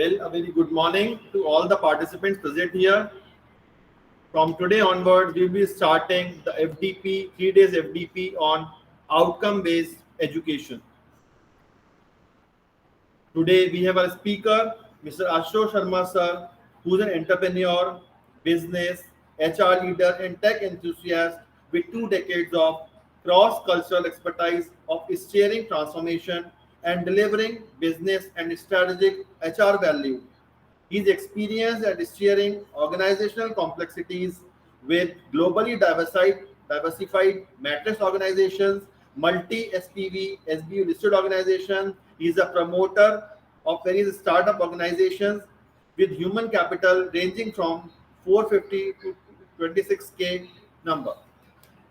Well, a very good morning to all the participants present here. From today onwards, we will be starting the FDP, 3 days FDP on outcome-based education. Today, we have a speaker, Mr. Ashutosh Sharma sir, who's an entrepreneur, business, HR leader, and tech enthusiast with 2 decades of cross-cultural expertise of steering transformation and delivering business and strategic HR value. He's experienced at steering organizational complexities with globally diversified matrix organizations, multi-SPV, SBU listed organizations. He's a promoter of various startup organizations with human capital ranging from 450 to 26K number.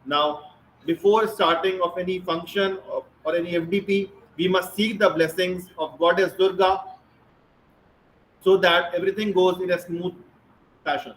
Now, before starting of any function or any FDP, we must seek the blessings of Goddess Durga so that everything goes in a smooth fashion.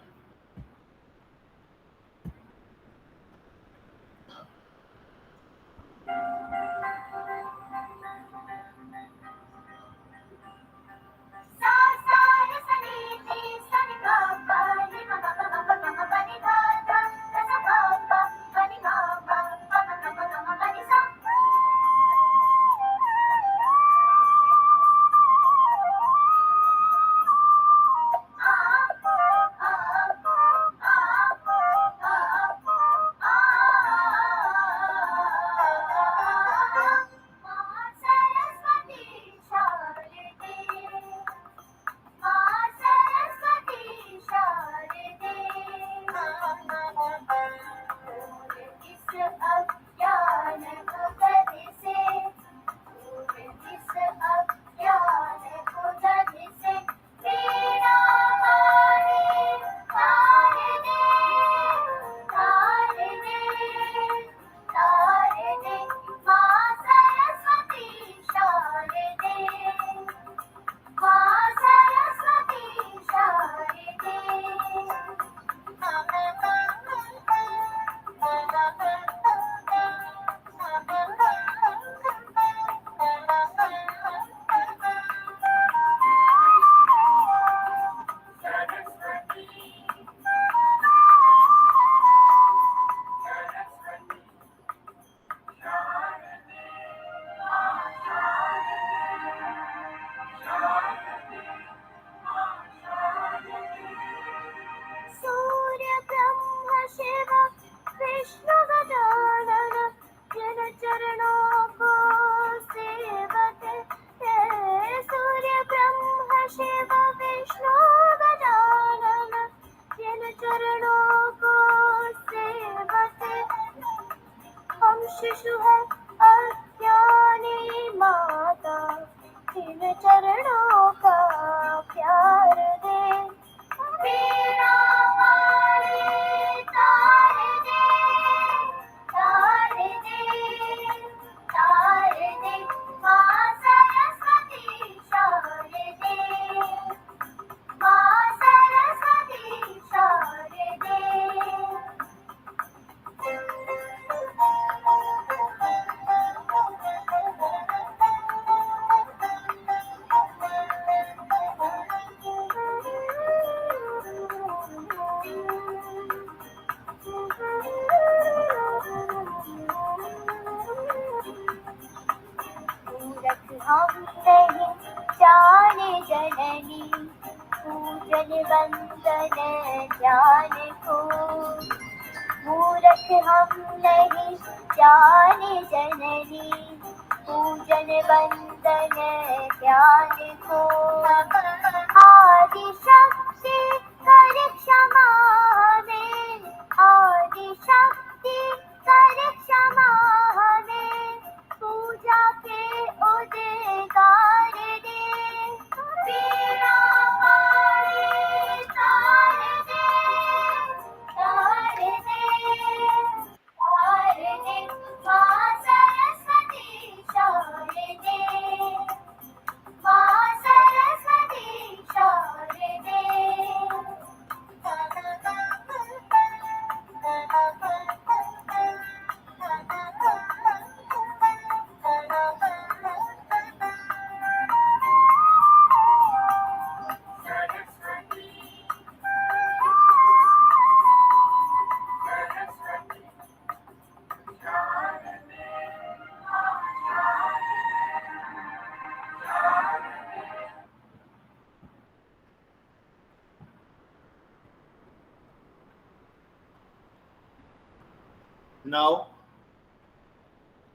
Now,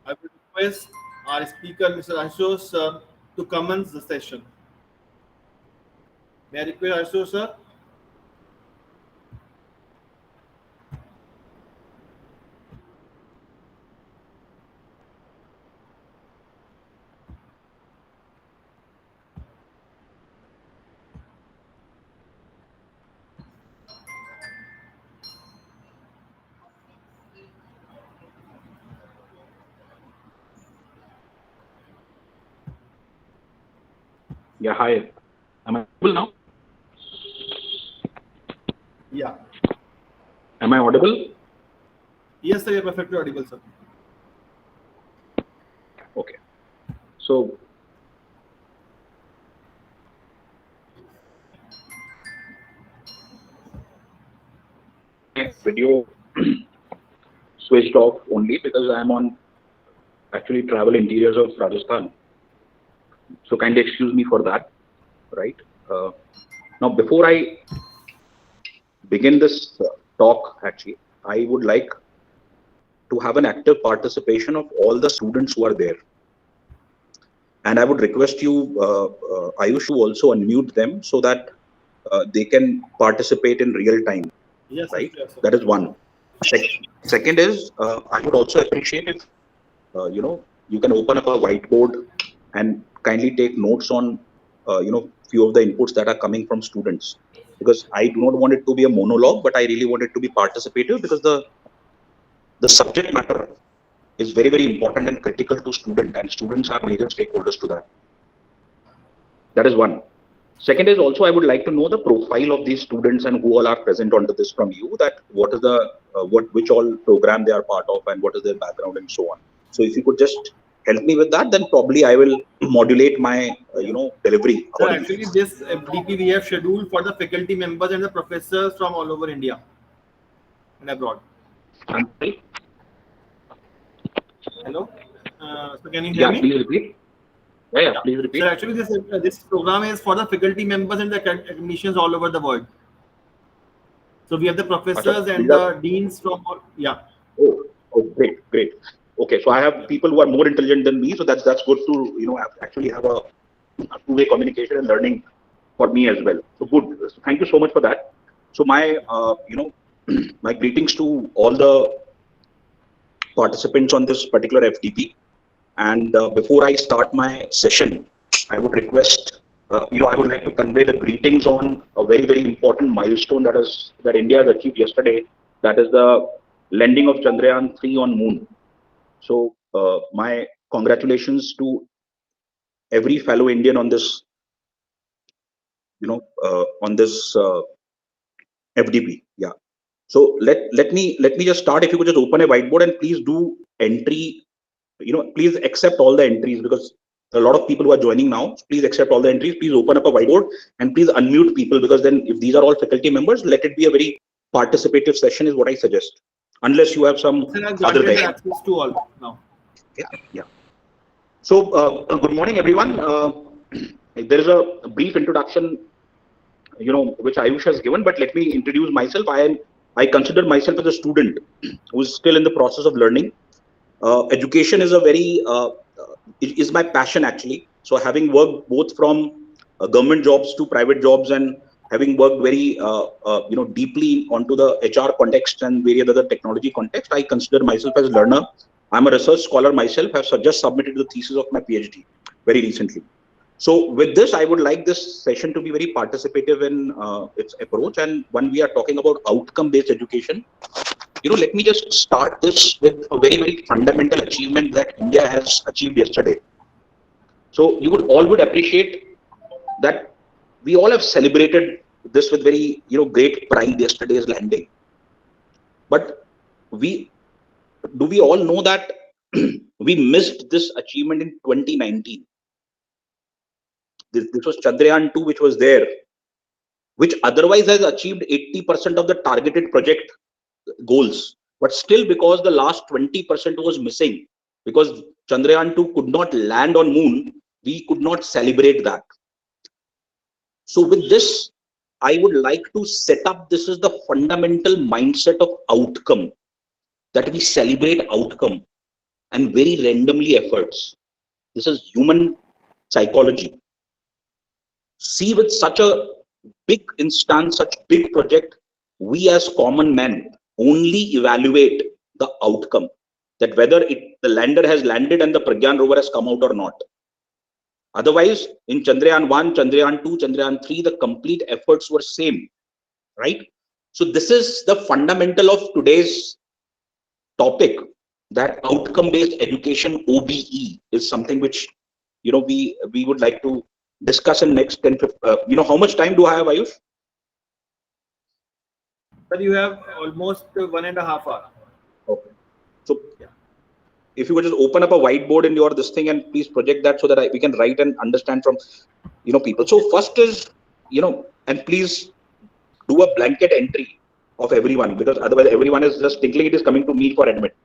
I will request our speaker, Mr. Ashutosh sir, to commence the session. May I request Ashutosh sir? Yeah, hi. Am I audible now? Yeah. Am I audible? Yes, sir, you're perfectly audible, sir. Okay. So, my video switched off only because I'm on actually travel interiors of Rajasthan. So, kindly excuse me for that, right? Uh, Now, before I begin this talk, actually, I would like to have an active participation of all the students who are there. And I would request you, Ayush, to also unmute them so that they can participate in real time, Yes, sir, right? sure, sir. That is one. Second is, I would also appreciate if, you can open up a whiteboard and kindly take notes on, few of the inputs that are coming from students. Because I do not want it to be a monologue, but I really want it to be participative because the subject matter is very, very important and critical to students, and students are major stakeholders to that. That is one. Second is also I would like to know the profile of these students and who all are present onto this from you. That what is the which all program they are part of and what is their background and so on. So if you could just help me with that, then probably I will modulate my Yeah. delivery Sir, accordingly. actually, this FDP we have scheduled for the faculty members and the professors from all over India and abroad. I'm sorry. Hello? So, can you hear Yeah, me? please repeat. Yeah, Yeah. please Sir, repeat. actually, this program is for the faculty members and the academicians all over the world. So, we have the Acha, professors and these are, the deans from all, yeah. oh, great, great. Okay, so I have people who are more intelligent than me, so that's good to actually have a two-way communication and learning for me as well. So good. So thank you so much for that. So my my greetings to all the participants on this particular FDP. And before I start my session, I would request I would like to convey the greetings on a very very important milestone that India has achieved yesterday. That is the landing of Chandrayaan 3 on Moon. So my congratulations to every fellow Indian on this on this FDP. Yeah. So let me just start. If you could just open a whiteboard and please do entry. Please accept all the entries because a lot of people who are joining now. Please accept all the entries. Please open up a whiteboard and please unmute people because then if these are all faculty members, let it be a very participative session is what I suggest. Unless you have some Sir, I've other granted the guide. access to all now. Yeah. Yeah. So good morning, everyone. There is a brief introduction which Ayush has given, but let me introduce myself. I consider myself as a student who is still in the process of learning. Education is a very is my passion actually. So having worked both from government jobs to private jobs and having worked very deeply onto the HR context and various other technology context, I consider myself as a learner. I'm a research scholar myself. Have just submitted the thesis of my PhD very recently. So with this, I would like this session to be very participative in its approach. And when we are talking about outcome-based education, let me just start this with a very, very fundamental achievement that India has achieved yesterday. So you would appreciate that we all have celebrated this with very, great pride yesterday's landing. But we we all know that we missed this achievement in 2019. This was Chandrayaan 2, which was there, which otherwise has achieved 80% of the targeted project goals. But still, because the last 20% was missing, because Chandrayaan 2 could not land on moon, we could not celebrate that. So with this, I would like to set up this is the fundamental mindset of outcome. that we celebrate outcome and very randomly efforts. This is human psychology. See, with such a big instance, such big project, we as common men only evaluate the outcome, that whether the lander has landed and the Pragyan rover has come out or not. Otherwise, in Chandrayaan 1, Chandrayaan 2, Chandrayaan 3, the complete efforts were same, right? So this is the fundamental of today's topic, that outcome-based education, OBE, is something which, we would like to discuss in next 10, 15, how much time do I have, Ayush? Sir, you have almost 1.5 hours. Okay. So if you could just open up a whiteboard in your this thing and please project that so that we can write and understand from, people. So first is, and please do a blanket entry of everyone, because otherwise everyone is just thinking it is coming to me for admit.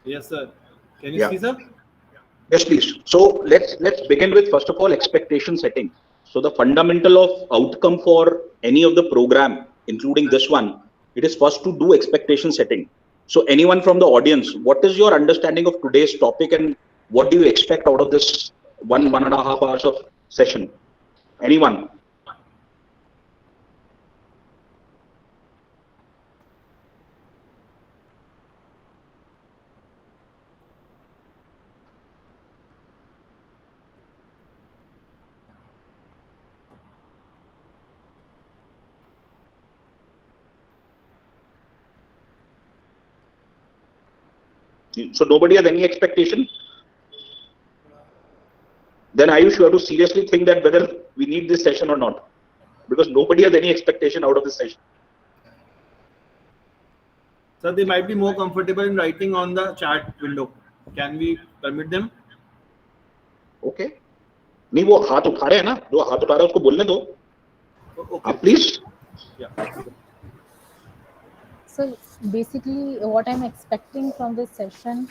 Yes, sir. Can you see, sir? Yes, please. So let's begin with, first of all, expectation setting. So the fundamental of outcome for any of the program, including this one, it is first to do expectation setting. So anyone from the audience, what is your understanding of today's topic and what do you expect out of this 1.5 hours of session? Anyone? So nobody has any expectation? Then Ayush, you have to seriously think that whether we need this session or not, because nobody has any expectation out of this session. Sir, they might be more comfortable in writing on the chat window. Can we permit them? Okay. नहीं, वो हाथ उठा रहे हैं ना, जो हाथ उठा रहा है उसको बोलने दो. Okay. Please. Yeah. So basically, what I'm expecting from this session,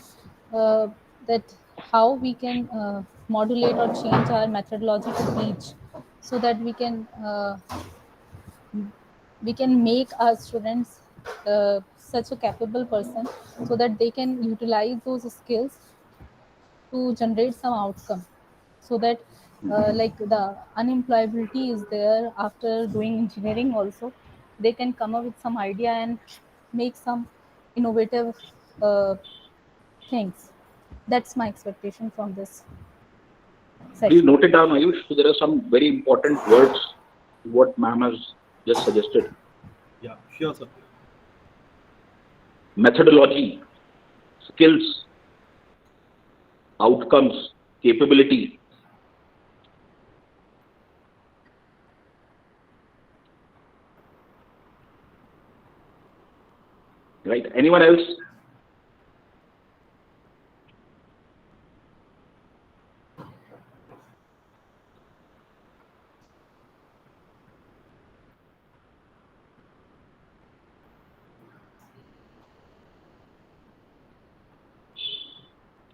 that how we can modulate or change our methodology to teach, so that we can make our students such a capable person, so that they can utilize those skills to generate some outcome, so that like the unemployability is there after doing engineering also, they can come up with some idea and make some innovative things. That's my expectation from this session. Please note it down, Ayush. So there are some very important words what ma'am has just suggested. Yeah, sure, sir. Methodology, skills, outcomes, capability. Right? Anyone else?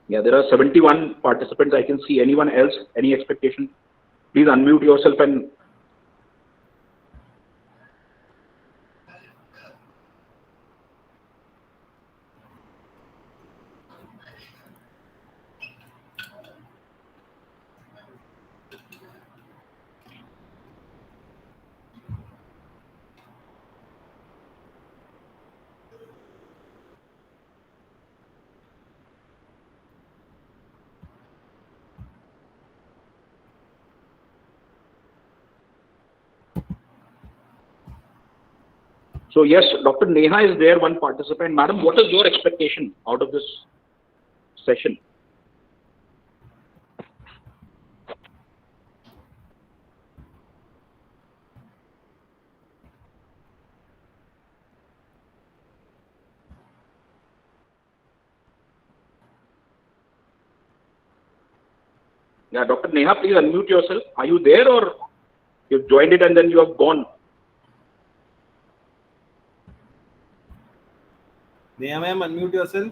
Yeah, there are 71 participants. I can see. Anyone else? Any expectation? Please unmute yourself and so yes, Dr. Neha is there, one participant. Madam, what is your expectation out of this session? Yeah, Dr. Neha, please unmute yourself. Are you there or you've joined it and then you have gone? Neha ma'am, unmute yourself.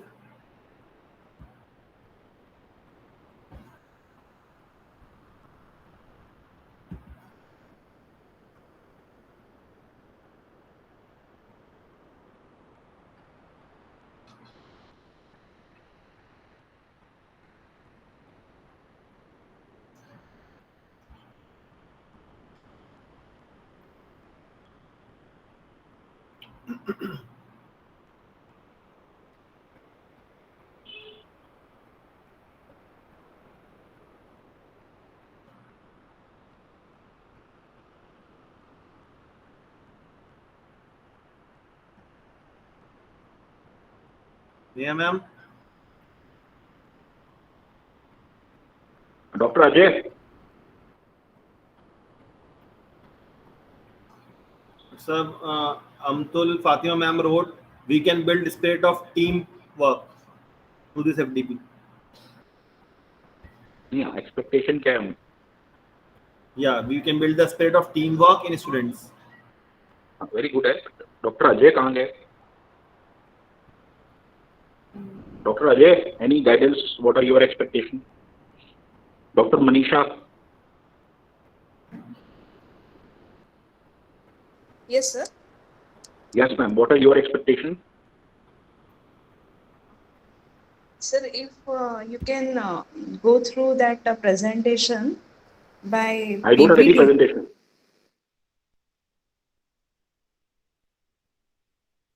Neha ma'am. Dr. Ajay? Sir, Amtul Fatima ma'am wrote, we can build spirit of team work through this FDP. Yeah, expectation क्या है? Yeah, we can build the spirit of teamwork in students. Very good. Dr. Ajay कहाँ गए? Dr. Ajay, any guidance? What are your expectations? Dr. Manisha? Yes, sir. Yes, ma'am. What are your expectations? Sir, if you can go through that presentation by I don't have any PPT. presentation.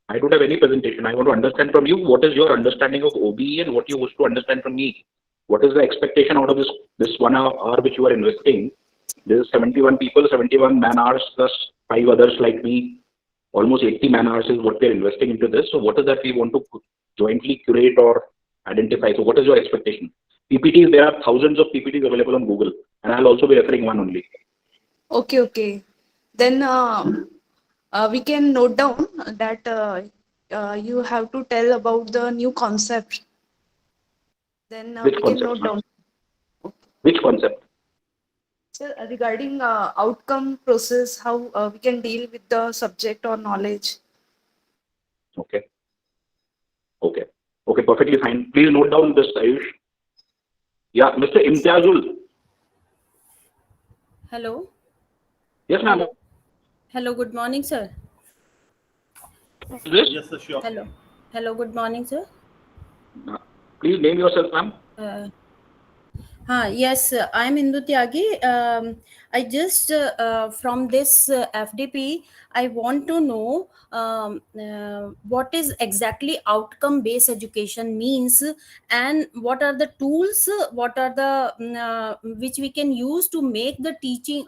I don't have any presentation. I want to understand from you what is your understanding of OBE and what you wish to understand from me. What is the expectation out of this 1 hour which you are investing? There is 71 people, 71 man hours plus 5 others like me. Almost 80 man hours is what we are investing into this. So what is that we want to jointly curate or identify? So what is your expectation? PPTs, there are thousands of PPTs available on Google, and I'll also be referring one only. Okay. Then we can note down that you have to tell about the new concept. Then Which we can concept? note down. Which concept? Sir, regarding outcome process, how we can deal with the subject or knowledge. Okay. Okay. Okay, perfectly fine. Please note down this, Ayush. Yeah, Mr. Imtiazul. Hello. Yes, ma'am. Hello. Good morning, sir. This? Yes, sir, sure. Hello. Good morning, sir. Please name yourself, ma'am. Yes, I'm Indu Tyagi. I just from this FDP, I want to know what is exactly outcome-based education means, and what are the tools, what are the which we can use to make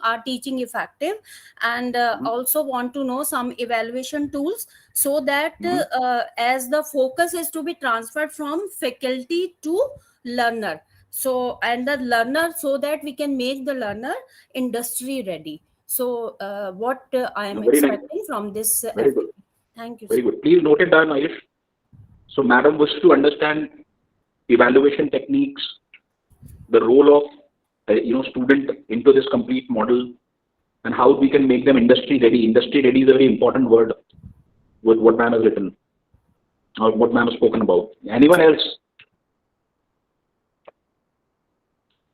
our teaching effective, and also want to know some evaluation tools so that as the focus is to be transferred from faculty to learner, so and the learner, so that we can make the learner industry ready. So what I am Very nice. expecting from this Very FDP. good. Thank you, Very sir. good. Please note it down, Ayush. So madam wishes to understand evaluation techniques, the role of student into this complete model, and how we can make them industry ready. Industry ready is a very important word with what ma'am has written or what ma'am has spoken about. Anyone else?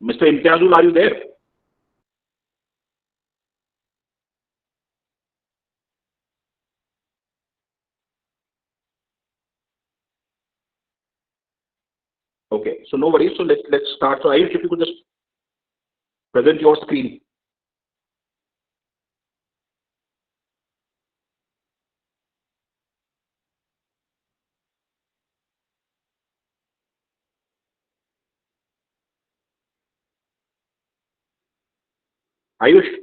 Mr. Imtiazul, are you there? Okay, so no worries. So let's start. So Ayush, if you could just present your screen. Ayush.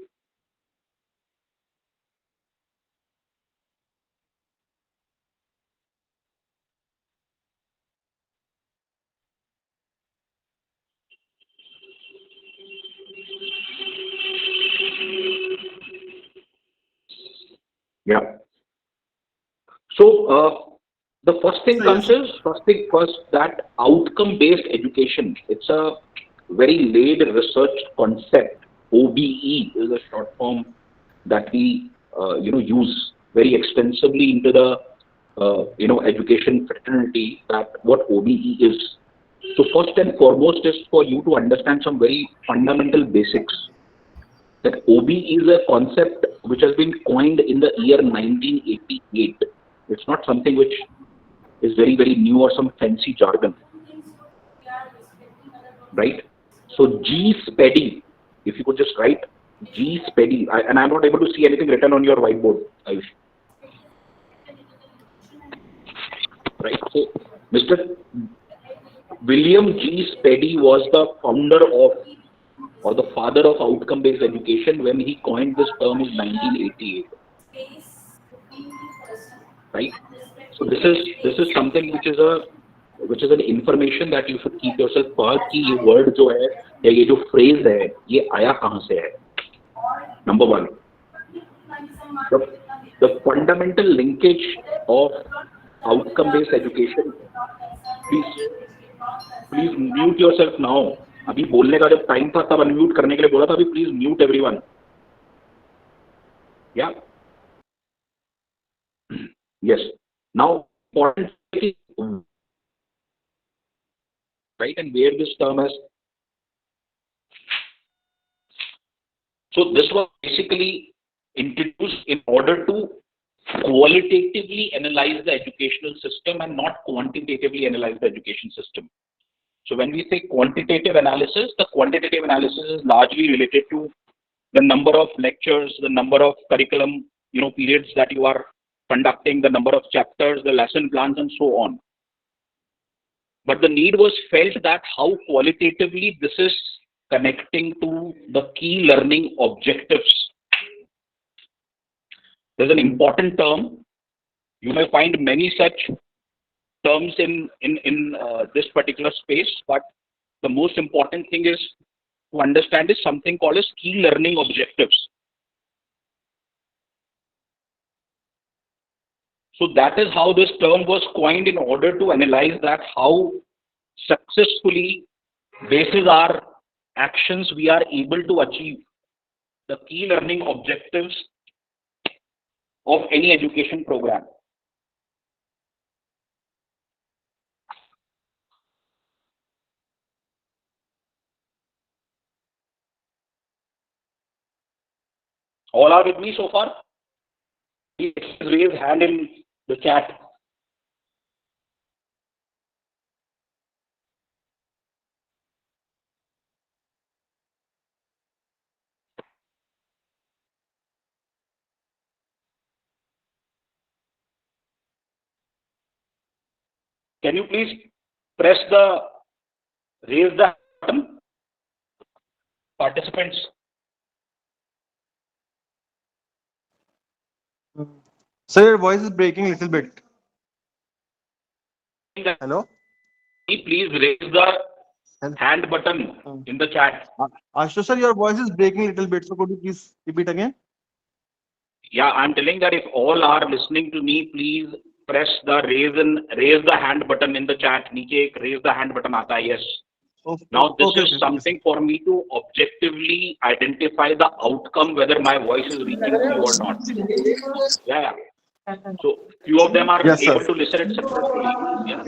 Yeah. So the first thing comes is first that outcome-based education. It's a very laid research concept. OBE is a short form that we use very extensively into the education fraternity, that what OBE is. So first and foremost is for you to understand some very fundamental basics. That OBE is a concept which has been coined in the year 1988. It's not something which is very, very new or some fancy jargon, right? So G SPEDI, if you could just write G SPEDI, and I'm not able to see anything written on your whiteboard, Ayush. Right. So Mr. William G. Spedy was the founder of, or the father of outcome-based education when he coined this term in 1988. Right. So this is something which is an information that you should keep yourself for कि ये word जो है या ये जो phrase है ये आया कहाँ से है. Number one, the fundamental linkage of outcome-based education. Please mute yourself now. अभी बोलने का जब टाइम था तब अनम्यूट करने के लिए बोला था. अभी please mute everyone. Yeah. Yes. Now, important, right, and where this term has. So this was basically introduced in order to qualitatively analyze the educational system and not quantitatively analyze the education system. So when we say quantitative analysis, the quantitative analysis is largely related to the number of lectures, the number of curriculum, periods that you are conducting, the number of chapters, the lesson plans, and so on. But the need was felt that how qualitatively this is connecting to the key learning objectives. There's an important term. You may find many such terms in this particular space, but the most important thing is to understand is something called as key learning objectives. So that is how this term was coined in order to analyze that how successfully, basis our actions, we are able to achieve the key learning objectives of any education program. All are with me so far? Please raise hand in the chat. Can you please raise the button, participants? Sir, your voice is breaking a little bit. Hello? Please raise the hand button in the chat. Ashutosh sir, your voice is breaking a little bit. So could you please repeat again? Yeah, I'm telling that if all are listening to me, please press the raise the hand button in the chat. नीचे एक raise the hand button आता है, yes. Now this is something for me to objectively identify the outcome, whether my voice is reaching to you or not. Yeah. So few of them are able to listen it successfully. Yeah.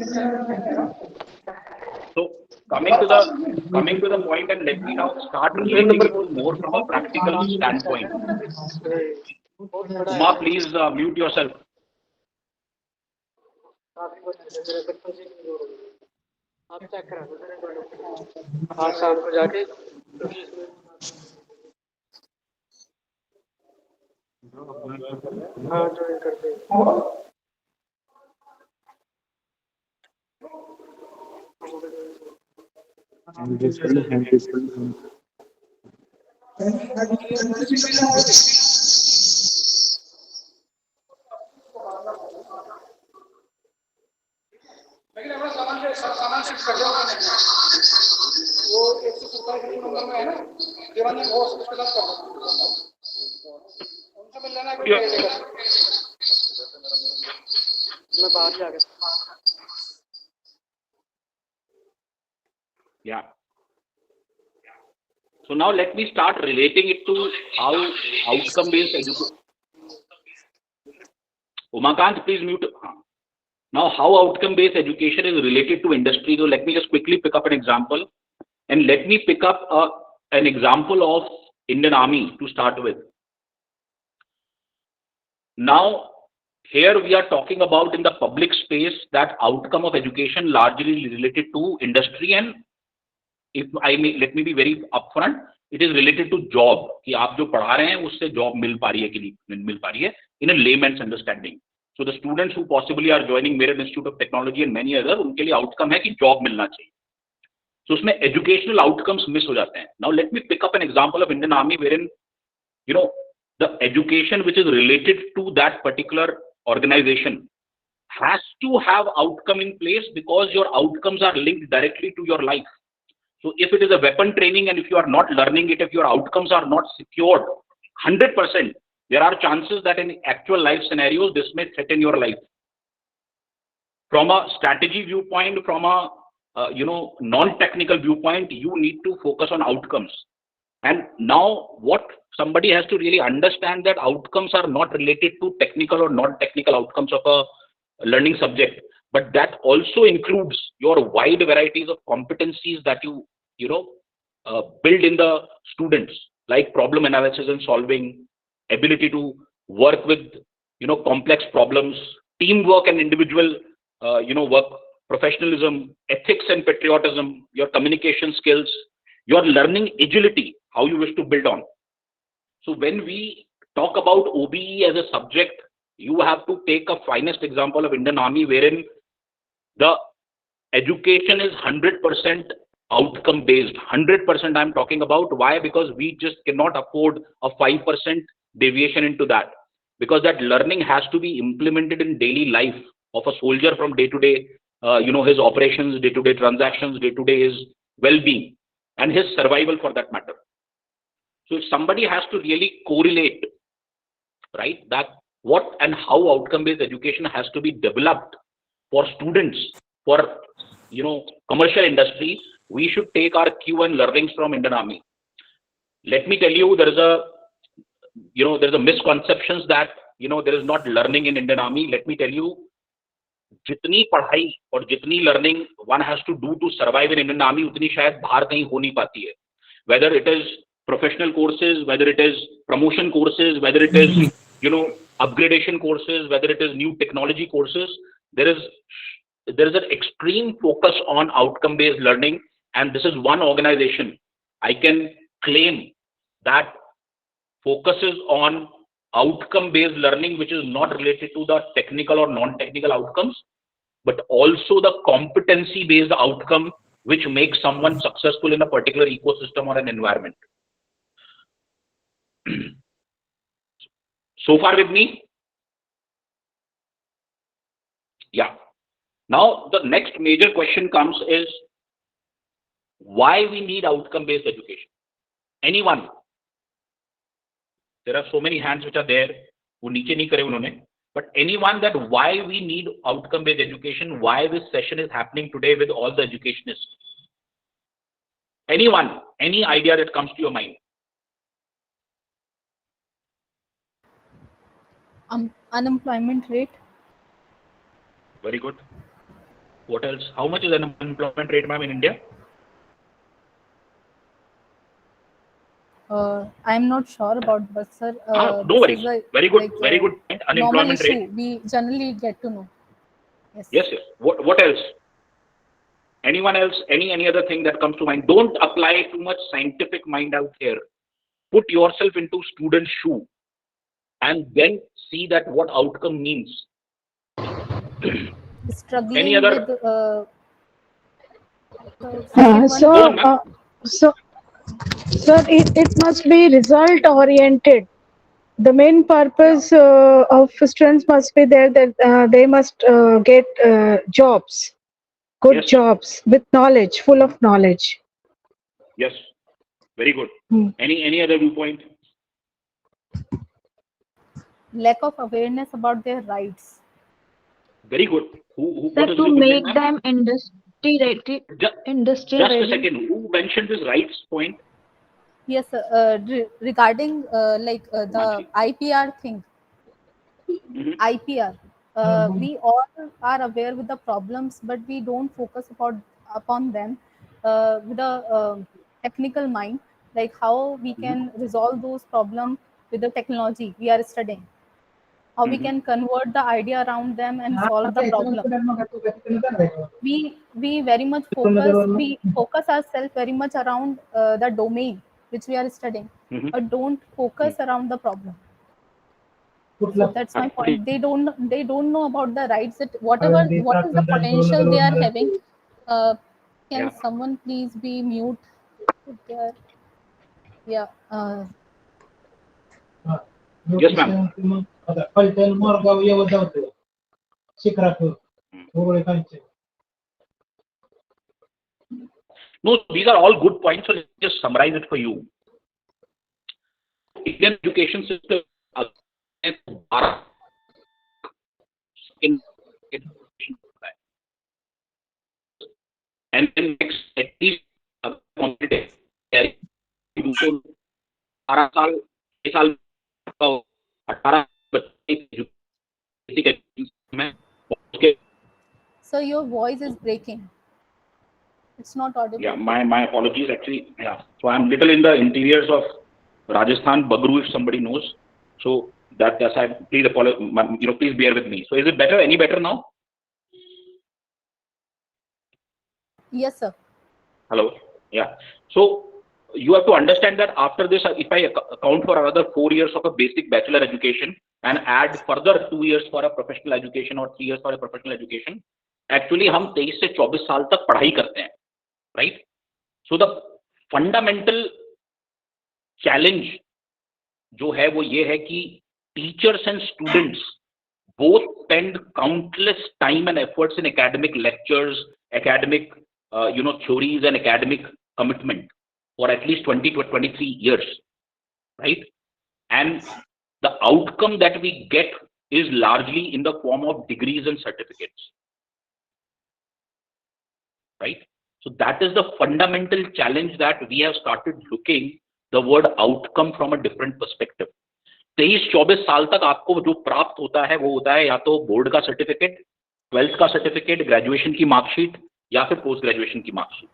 So coming to the point, and let me now start relating it more from a practical standpoint. Uma, please mute yourself. हाँ शाम को जाके हाँ join करते हैं लेकिन अपना सामान शिफ्ट कर दो वो 147 नंबर में है ना दीवानी वो उसके साथ कर उनसे मिल लेना कोई मैं बाहर जा गया. Yeah. So now let me start relating it to how outcome-based education. Umakant, please mute. Now, how outcome-based education is related to industry. So let me just quickly pick up an example, and let me pick up an example of Indian Army to start with. Now, here we are talking about in the public space that outcome of education largely related to industry, and if I may, let me be very upfront, it is related to job. कि आप जो पढ़ा रहे हैं उससे job मिल पा रही है कि नहीं मिल पा रही है, in a layman's understanding. So the students who possibly are joining Meerut Institute of Technology and many other, उनके लिए outcome है कि job मिलना चाहिए. So उसमें educational outcomes miss हो जाते हैं. Now let me pick up an example of Indian Army wherein, you know, the education which is related to that particular organization has to have outcome in place because your outcomes are linked directly to your life. So if it is a weapon training and if you are not learning it, if your outcomes are not secured 100%, there are chances that in actual life scenarios, this may threaten your life. From a strategy viewpoint, from a non-technical viewpoint, you need to focus on outcomes. And now what somebody has to really understand that outcomes are not related to technical or non-technical outcomes of a learning subject, but that also includes your wide varieties of competencies that you build in the students, like problem analysis and solving, ability to work with complex problems, teamwork and individual work, professionalism, ethics and patriotism, your communication skills, your learning agility, how you wish to build on. So when we talk about OBE as a subject, you have to take a finest example of Indian Army wherein the education is 100% outcome based. 100% I'm talking about. Why? Because we just cannot afford a 5% deviation into that, because that learning has to be implemented in daily life of a soldier from day to day, his operations, day to day transactions, day to day his well-being and his survival for that matter. So if somebody has to really correlate, right, that what and how outcome-based education has to be developed for students, for commercial industry, we should take our cue and learnings from Indian Army. Let me tell you, there is a misconceptions that there is not learning in Indian Army. Let me tell you, जितनी पढ़ाई और जितनी learning one has to do to survive in Indian Army, उतनी शायद बाहर कहीं हो नहीं पाती है. Whether it is professional courses, whether it is promotion courses, whether it is upgradation courses, whether it is new technology courses, there is an extreme focus on outcome based learning, and this is one organization I can claim that focuses on outcome based learning, which is not related to the technical or non-technical outcomes, but also the competency based outcome which makes someone successful in a particular ecosystem or an environment. So far with me? Yeah. Now the next major question comes is why we need outcome based education. Anyone? There are so many hands which are there, wo niche nahi kare unhone, but anyone that why we need outcome based education, why this session is happening today with all the educationists. Anyone, any idea that comes to your mind? Unemployment rate. Very good. What else? How much is unemployment rate, ma'am, in India? I'm not sure about, but sir, No worries. Very good. Very good. Unemployment issue rate. we generally get to know. Yes. Yes. What else? Anyone else? Any other thing that comes to mind? Don't apply too much scientific mind out here. Put yourself into student's shoe and then see that what outcome means. Struggling Any other? Sir, it must be result oriented. The main purpose of students must be there that they must get jobs, good Yes. jobs with knowledge, full of knowledge. Yes. Very good. Any other viewpoint? Lack of awareness about their rights. Very good. Who Sir, what is to the good make name, ma'am? them industry ready. Just a second. Who mentioned this rights point? Yes, regarding the IPR thing, IPR, we all are aware with the problems, but we don't focus upon them with a technical mind, like how we can resolve those problems with the technology we are studying, how we can convert the idea around them and solve the problem. We very much focus ourselves very much around the domain which we are studying, but don't focus around the problem. So that's my point. They don't know about the rights that what is the potential they are having. Can someone please be mute? There? Yeah. Yes, ma'am. No, these are all good points. So let's just summarize it for you. Indian education system and then next at least 18 So your voice is breaking. It's not audible. Yeah, my apologies actually. Yeah, so I'm little in the interiors of Rajasthan, Bagru, if somebody knows. So that's I please please bear with me. So is it better? Any better now? Yes, sir. Hello. Yeah. So you have to understand that after this, if I account for another 4 years of a basic bachelor education and add further 2 years for a professional education or 3 years for a professional education, actually हम 23 से 24 साल तक पढ़ाई करते हैं, right? So the fundamental challenge जो है वो ये है कि teachers and students both spend countless time and efforts in academic lectures, academic theories and academic commitment for at least 20 to 23 years, right? And the outcome that we get is largely in the form of degrees and certificates, right? So that is the fundamental challenge that we have started looking the word outcome from a different perspective. 23-24 साल तक आपको जो प्राप्त होता है वो होता है या तो बोर्ड का सर्टिफिकेट, 12th का सर्टिफिकेट, ग्रेजुएशन की मार्कशीट या फिर पोस्ट ग्रेजुएशन की marksheet.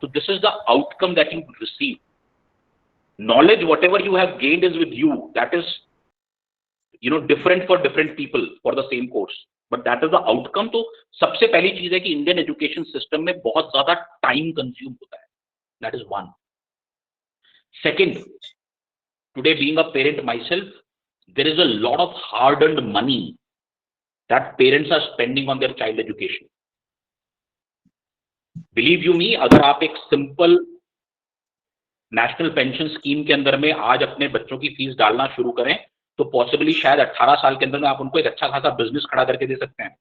So this is the outcome that you receive. Knowledge, whatever you have gained is with you. That is, different for different people for the same course. But that is the outcome. तो सबसे पहली चीज है कि Indian education system में बहुत ज्यादा time consume होता है. That is one. Second, today being a parent myself, there is a lot of hard-earned money that parents are spending on their child education. Believe you me, अगर आप एक simple national pension scheme के अंदर में आज अपने बच्चों की फीस डालना शुरू करें तो पॉसिबली शायद 18 साल के अंदर में आप उनको एक अच्छा खासा बिजनेस खड़ा करके दे सकते हैं.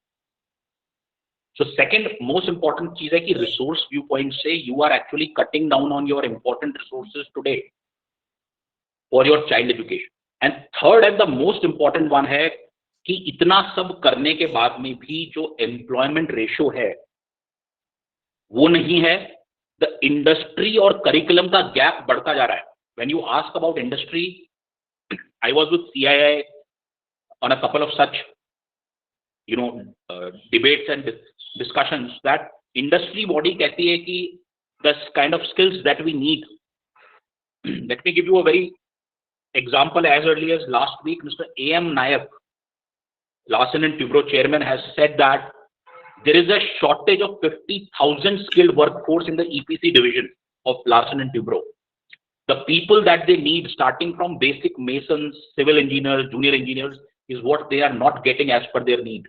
सो सेकंड मोस्ट इंपॉर्टेंट चीज है कि रिसोर्स व्यू पॉइंट से you are actually cutting down on your important resources today for your child education. And third and the most important one है कि इतना सब करने के बाद में भी जो एम्प्लॉयमेंट रेशियो है वो नहीं है. द इंडस्ट्री और करिकुलम का गैप बढ़ता जा रहा है. When you ask about industry, I was with CII on a couple of such, debates and discussions that industry body कहती है कि the kind of skills that we need. Let me give you a very example. As early as last week, Mr. A.M. Nayak, Larsen and Toubro chairman, has said that there is a shortage of 50,000 skilled workforce in the EPC division of Larsen and Toubro. The people that they need, starting from basic masons, civil engineers, junior engineers, is what they are not getting as per their need.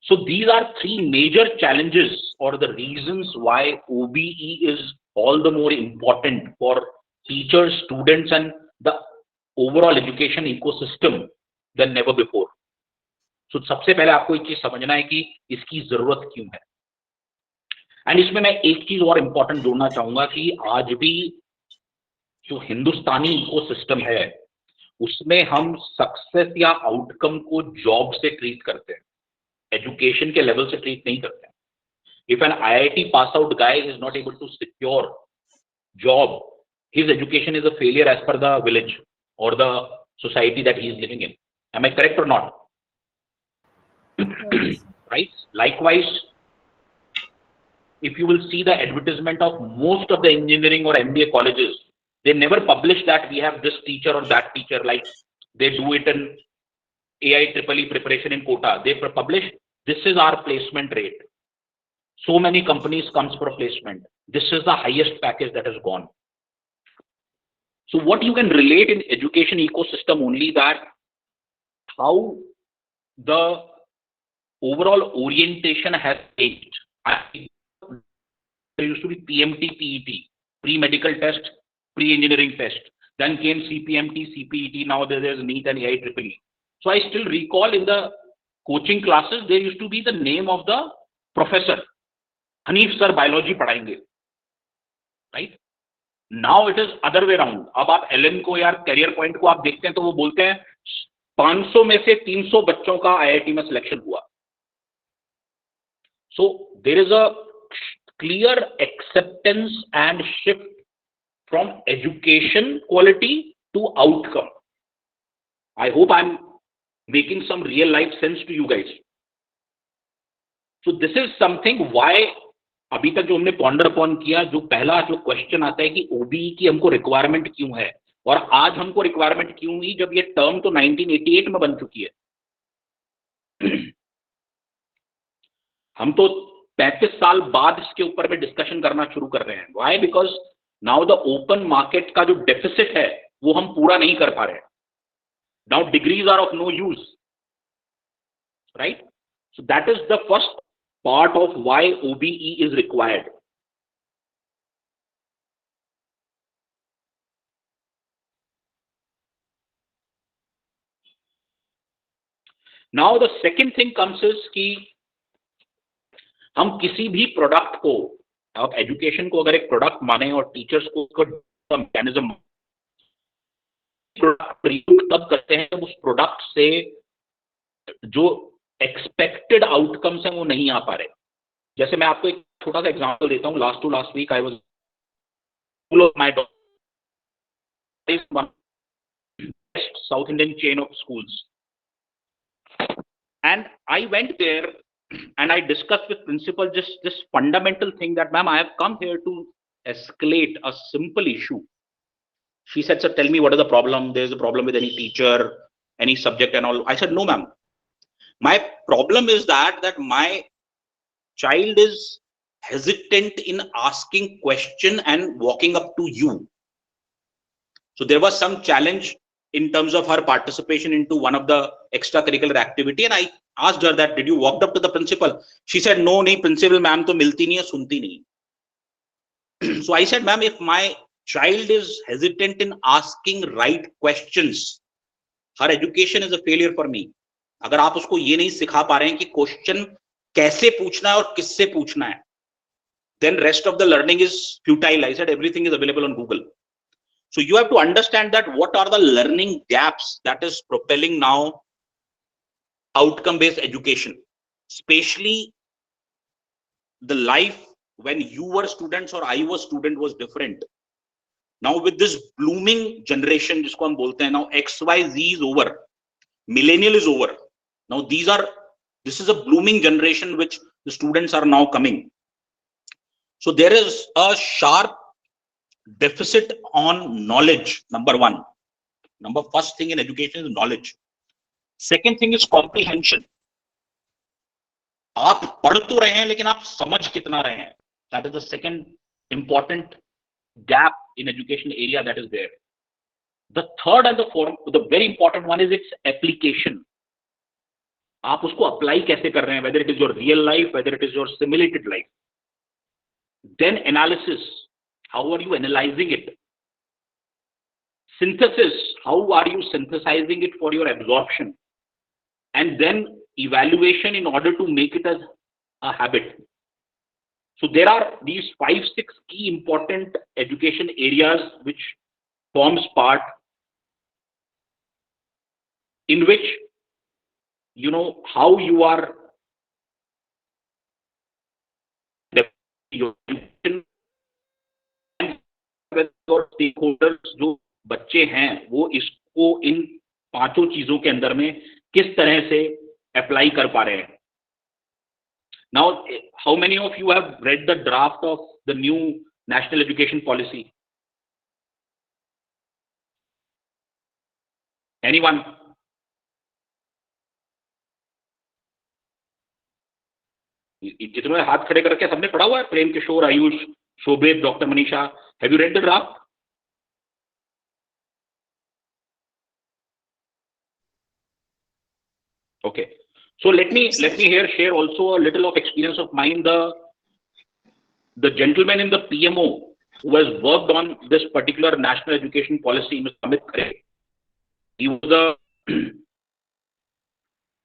So these are three major challenges or the reasons why OBE is all the more important for teachers, students, and the overall education ecosystem than never before. So सबसे पहले आपको एक चीज समझना है कि इसकी जरूरत क्यों है. एंड इसमें मैं एक चीज और इंपॉर्टेंट जोड़ना चाहूंगा कि आज भी जो हिंदुस्तानी इकोसिस्टम है उसमें हम सक्सेस या आउटकम को जॉब से ट्रीट करते हैं, एजुकेशन के लेवल से ट्रीट नहीं करते हैं. If an IIT pass out guy is not able to secure job his education is a failure as per the village or the society that he is living in. Am I correct or not? Right? Likewise, if you will see the advertisement of most of the engineering or MBA colleges, they never publish that we have this teacher or that teacher, like they do it in AIEEE preparation in quota. They publish, this is our placement rate. So many companies comes for placement. This is the highest package that has gone. So what you can relate in education ecosystem only that how the overall orientation has changed. There used to be PMT, PET, pre-medical test, pre-engineering test. Then came CPMT, CPET. Now there is NEET and AIEEE. So I still recall in the coaching classes, there used to be the name of the professor. Hanif sir, biology padhayenge. Right? Now it is other way around. अब आप LN को या career point को आप देखते हैं तो वो बोलते हैं 500 में से 300 बच्चों का IIT में सिलेक्शन हुआ. So there is a clear acceptance and shift from education quality to outcome. I hope I'm making some real life sense to you guys. So this is something why अभी तक जो हमने ponder upon किया, जो पहला जो question आता है कि ओबीई की हमको रिक्वायरमेंट क्यों है और आज हमको रिक्वायरमेंट क्यों हुई जब ये टर्म तो 1988 में बन चुकी है. हम तो 35 साल बाद इसके ऊपर में डिस्कशन करना शुरू कर रहे हैं. Why? Because now the open market का जो डेफिसिट है वो हम पूरा नहीं कर पा रहे हैं. Now degrees are of no use. Right? So that is the first part of why OBE is required. Now the second thing comes is कि हम किसी भी प्रोडक्ट को, आप एजुकेशन को अगर एक प्रोडक्ट माने और टीचर्स को मैकेनिज्म प्रयुक्त तब करते हैं जब उस प्रोडक्ट से जो एक्सपेक्टेड आउटकम्स हैं वो नहीं आ पा रहे. जैसे मैं आपको एक छोटा सा एग्जांपल देता हूं. Last to last week I was school of my daughter is one best south Indian chain of schools and I went there and I discussed with principal just this fundamental thing that ma'am I have come here to escalate a simple issue. She said, sir, tell me what is the problem. There is a problem with any teacher, any subject and all. I said, no ma'am. My problem is that my child is hesitant in asking question and walking up to you. So there was some challenge in terms of her participation into one of the extracurricular activity, and I asked her that, did you walk up to the principal? She said, no, nahi, principal ma'am to milti nahi hai, sunti nahi. So I said, ma'am, if my child is hesitant in asking right questions, her education is a failure for me. अगर आप उसको ये नहीं सिखा पा रहे हैं कि क्वेश्चन कैसे पूछना है और किससे पूछना है, then rest of the learning is futile. I said everything is available on Google. So you have to understand that what are the learning gaps that is propelling now outcome based education, especially the life when you were students or I was student was different. Now with this blooming generation जिसको हम बोलते हैं, now XYZ is over, millennial is over. Now this is a blooming generation which the students are now coming. So there is a sharp deficit on knowledge. Number one. First thing in education is knowledge. Second thing is comprehension. आप पढ़ तो रहे हैं लेकिन आप समझ कितना रहे हैं. That is the second important gap in education area that is there. The third and the fourth, the very important one is its application. आप उसको अप्लाई कैसे कर रहे हैं, whether it is your real life, whether it is your simulated life. Then analysis, how are you analyzing it? Synthesis, how are you synthesizing it for your absorption? And then evaluation in order to make it as a habit. So there are these 5-6 key important education areas which forms part, in which how you are your और stakeholders जो बच्चे हैं वो इसको इन 5 चीजों के अंदर में किस तरह से अप्लाई कर पा रहे हैं. Now, how many of you have read the draft of the new national education policy? Anyone? जितने हाथ खड़े करके सबने पढ़ा हुआ है? Prem Kishore, Ayush, Shobhit, doctor Manisha, have you read the draft? Okay, so let me here share also a little of experience of mine. The gentleman in the PMO who has worked on this particular national education policy, Mr. Amit Khare, he was the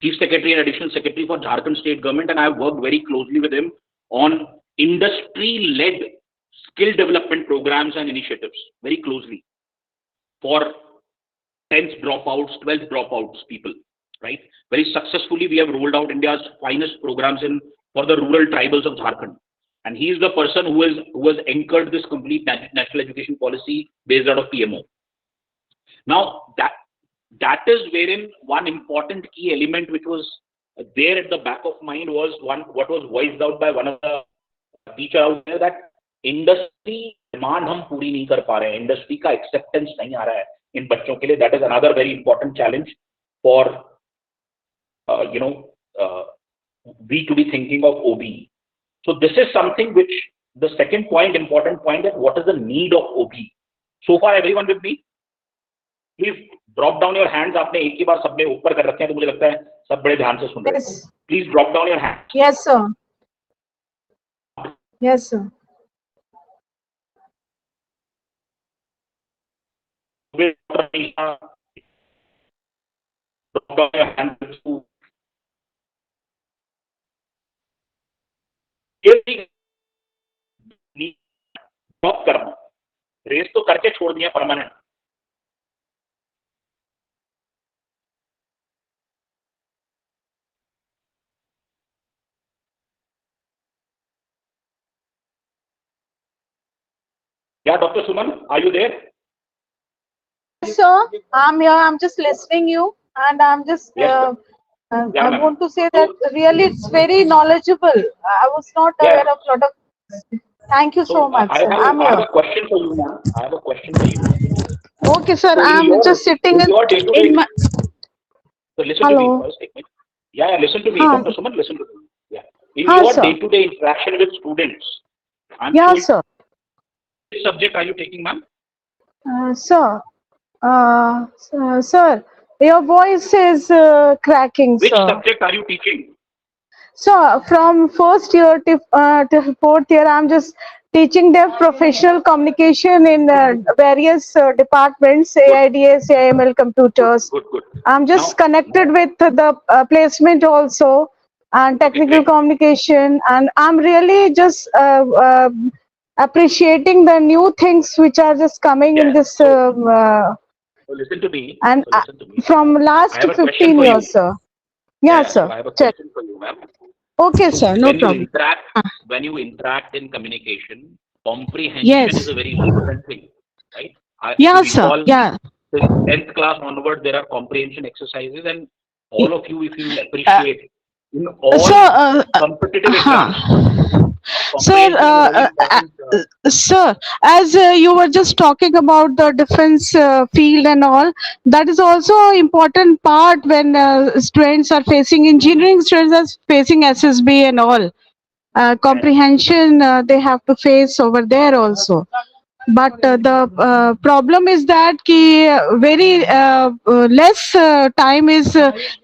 Chief Secretary and Additional Secretary for Jharkhand State Government, and I have worked very closely with him on industry-led skill development programs and initiatives, very closely, for 10th dropouts, 12th dropouts people, right? Very successfully, we have rolled out India's finest programs for the rural tribals of Jharkhand. And he is the person who has anchored this complete national education policy based out of PMO. Now, that is wherein one important key element which was there at the back of mind was what was voiced out by one of the teacher out there, that industry demand हम पूरी नहीं कर पा रहे हैं, industry का acceptance नहीं आ रहा है इन बच्चों के लिए. That is another very important challenge for we to be thinking of OB. So this is something which the second point, important point, that what is the need of OB. So far, everyone with me? Please drop down your hands. आपने एक ही बार सबने ऊपर कर रखे हैं तो मुझे लगता है सब बड़े ध्यान से सुन रहे हैं. Please drop down your hands. Yes, sir. Yes, sir. Drop down your hands. Drop करना, रेस तो करके छोड़ दिया permanent. Yeah, Dr. Suman, are you there? Yes, sir. I'm here. I'm just listening you, and I'm just. Yes, I want to say that really it's very knowledgeable. I was not aware of lot of. Thank you so much, sir. I'm I have here. a question for you, ma'am. I have a question for you. Okay, sir. So I'm just sitting in my. So listen to me first. Yeah, listen to me, Dr. Suman. Listen to me. Yeah. In your day-to-day interaction with students, Sir. Which subject are you taking, ma'am? Sir. Sir, your voice is cracking, Which sir. subject are you teaching? So from first year to 4th year, I'm just teaching them professional communication in various departments, AIDS, AML, computers. Good. I'm just connected with the placement also and technical communication, and I'm really just appreciating the new things which are just coming in this. So listen to me. And listen to me. from last 15 years, sir. Yeah, sir. So I have a question for you, ma'am. Okay, So sir. No problem. When you interact in communication, comprehension is a very important thing, right? Sir. Yeah. Till 10th class onward, there are comprehension exercises, and all of you, if you appreciate in all competitive exams. Sir, as you were just talking about the defense field and all, that is also an important part when students are facing engineering, students are facing SSB and all. Comprehension they have to face over there also. But the problem is that very less time is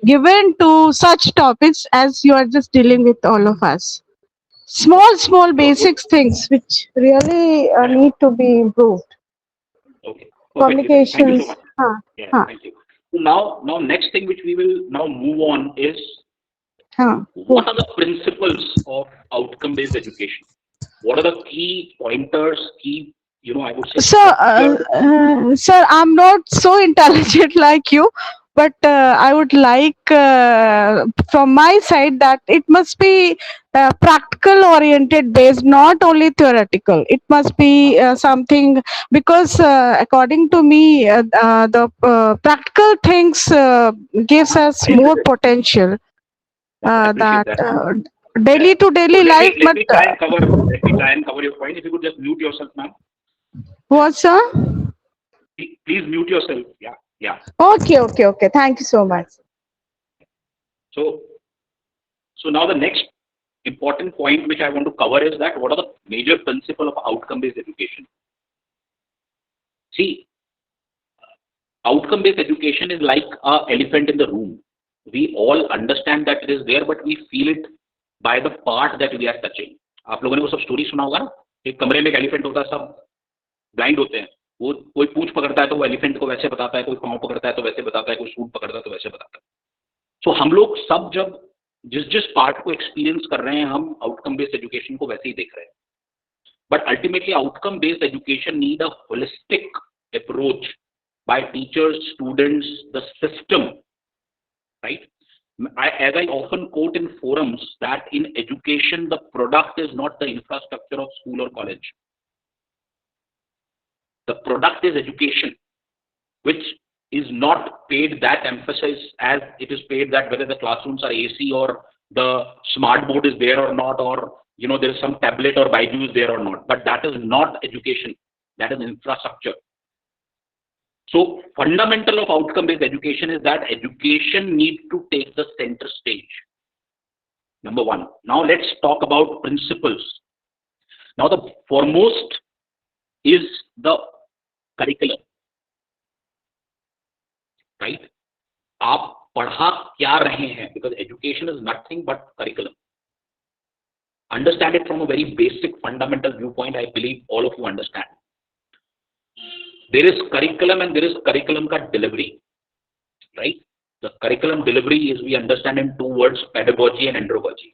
given to such topics as you are just dealing with all of us. Small basic things which really need to be improved. Okay. Communications. Thank you so much. Thank you. So now next thing which we will now move on is what are the principles of outcome-based education? What are the key pointers, I would say. Sir, I'm not so intelligent like you, but I would like from my side that it must be practical oriented based, not only theoretical. It must be something, because according to me, the practical things gives us I more potential. I appreciate That that, ma'am. daily to So daily life, let but me try and cover your point. If you could just mute yourself, ma'am. what's sir? Please mute yourself. Yeah, yeah. Okay. Thank you so much. So now the next important point which I want to cover is that what are the major principles of outcome-based education? See, outcome-based education is like an elephant in the room. We all understand that it is there, but we feel it by the part that we are touching. आप लोगों ने वो सब story सुना होगा ना, एक कमरे में एक एलिफेंट होता है, सब ब्लाइंड होते हैं, वो कोई पूंछ पकड़ता है तो वो एलिफेंट को वैसे बताता है, कोई पाँव पकड़ता है तो वैसे बताता है, कोई सूट पकड़ता है तो वैसे बताता है. सो हम लोग सब जब जिस पार्ट को एक्सपीरियंस कर रहे हैं, हम आउटकम बेस्ड एजुकेशन को वैसे ही देख रहे हैं. But ultimately outcome based education need a holistic approach by teachers, students, the system, right? As I often quote in forums, that in education, the product is not the infrastructure of school or college. The product is education, which is not paid that emphasis as it is paid that whether the classrooms are AC or the smart board is there or not, or there is some tablet or Baidu is there or not. But that is not education. That is infrastructure. So fundamental of outcome-based education is that education needs to take the center stage. Number one. Now let's talk about principles. Now the foremost is the curriculum, right? आप पढ़ा क्या रहे हैं? Because education is nothing but curriculum. Understand it from a very basic fundamental viewpoint. I believe all of you understand. There is curriculum and there is curriculum ka delivery, right? The curriculum delivery is, we understand in two words, pedagogy and andragogy.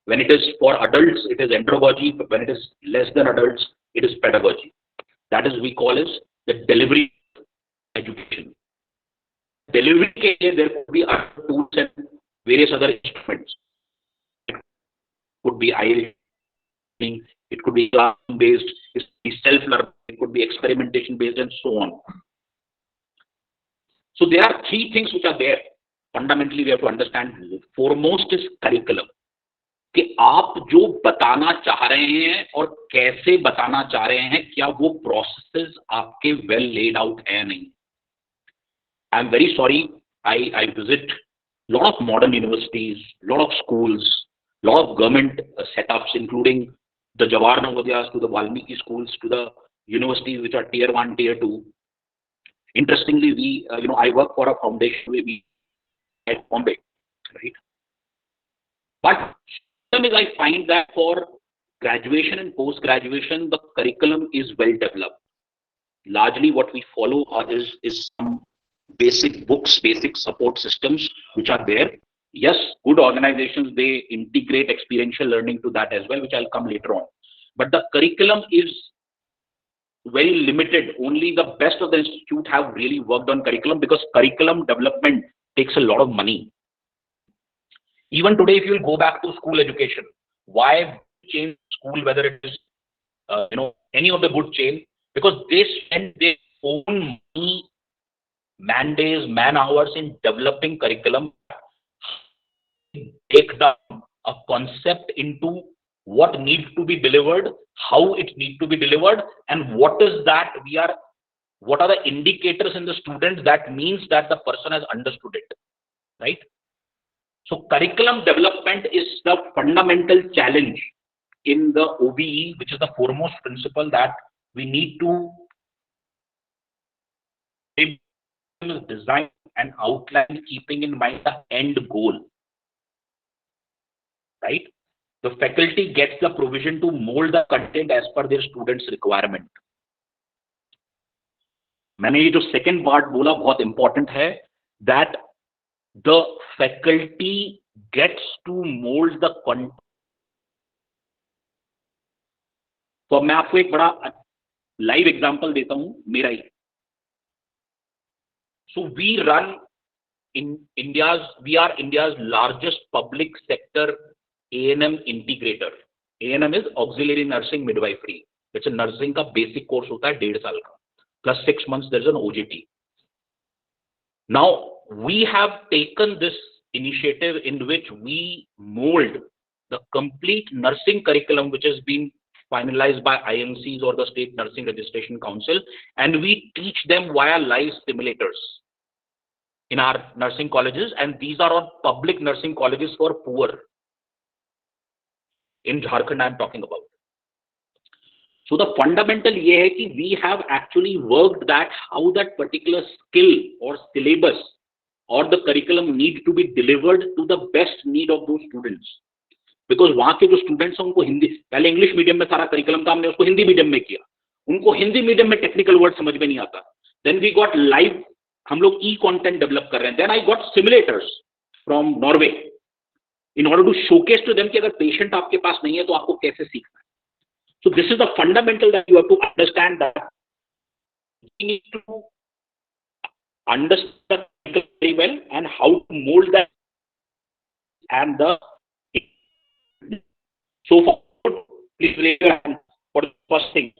When it is for adults, it is andragogy. When it is less than adults, it is pedagogy. That is we call as the delivery education. Delivery ke liye there could be other tools and various other instruments. It could be IL, it could be classroom based, it could be self-learning, it could be experimentation based, and so on. So there are three things which are there. Fundamentally, we have to understand. Foremost is curriculum. कि आप जो बताना चाह रहे हैं और कैसे बताना चाह रहे हैं, क्या वो प्रोसेसेस आपके वेल लेड आउट है या नहीं. I am very sorry, I visit lot of modern universities, lot of schools, lot of government setups, including the Jawahar Navodayas to the Valmiki schools to the universities which are tier 1, tier 2. Interestingly, we I work for a foundation where we at Bombay, right? But I find that for graduation and post graduation, the curriculum is well developed. Largely, what we follow is some basic books, basic support systems which are there. Yes, good organizations, they integrate experiential learning to that as well, which I'll come later on. But the curriculum is very limited. Only the best of the institute have really worked on curriculum, because curriculum development takes a lot of money. Even today, if you will go back to school education, why change school, whether it is any of the good chain? Because they spend their own money, man days, man hours in developing curriculum, take down a concept into what needs to be delivered, how it needs to be delivered, and what are the indicators in the students that means that the person has understood it, right? So curriculum development is the fundamental challenge in the OBE, which is the foremost principle that we need to design and outline, keeping in mind the end goal, right? The faculty gets the provision to mold the content as per their students' requirement. मैंने ये जो second part बोला बहुत important है, that the faculty gets to mold the content. तो मैं आपको एक बड़ा live example देता हूँ, मेरा ही. So we run we are India's largest public sector A&M integrator. A&M is auxiliary nursing midwifery. It's a nursing का basic course होता है 1.5 साल का, plus 6 months there's an OJT. Now we have taken this initiative in which we mold the complete nursing curriculum which has been finalized by IMCs or the State Nursing Registration Council, and we teach them via live simulators in our nursing colleges, and these are on public nursing colleges for poor. In Jharkhand, I am talking about. So the fundamental ye hai ki we have actually worked that how that particular skill or syllabus or the curriculum need to be delivered to the best need of those students. Because वहाँ के जो students हैं उनको हिंदी, पहले English medium में सारा curriculum था, हमने उसको हिंदी मीडियम में किया, उनको हिंदी मीडियम में टेक्निकल वर्ड समझ में नहीं आता. देन वी गॉट लाइव, हम लोग ई कंटेंट डेवलप कर रहे हैं. Then I got simulators from Norway in order to showcase to them कि अगर पेशेंट आपके पास नहीं है तो आपको कैसे सीखना है. So this is the fundamental that you have to understand, that you need to understand very well and how to mold that and the. So for please raise your hand for the first thing.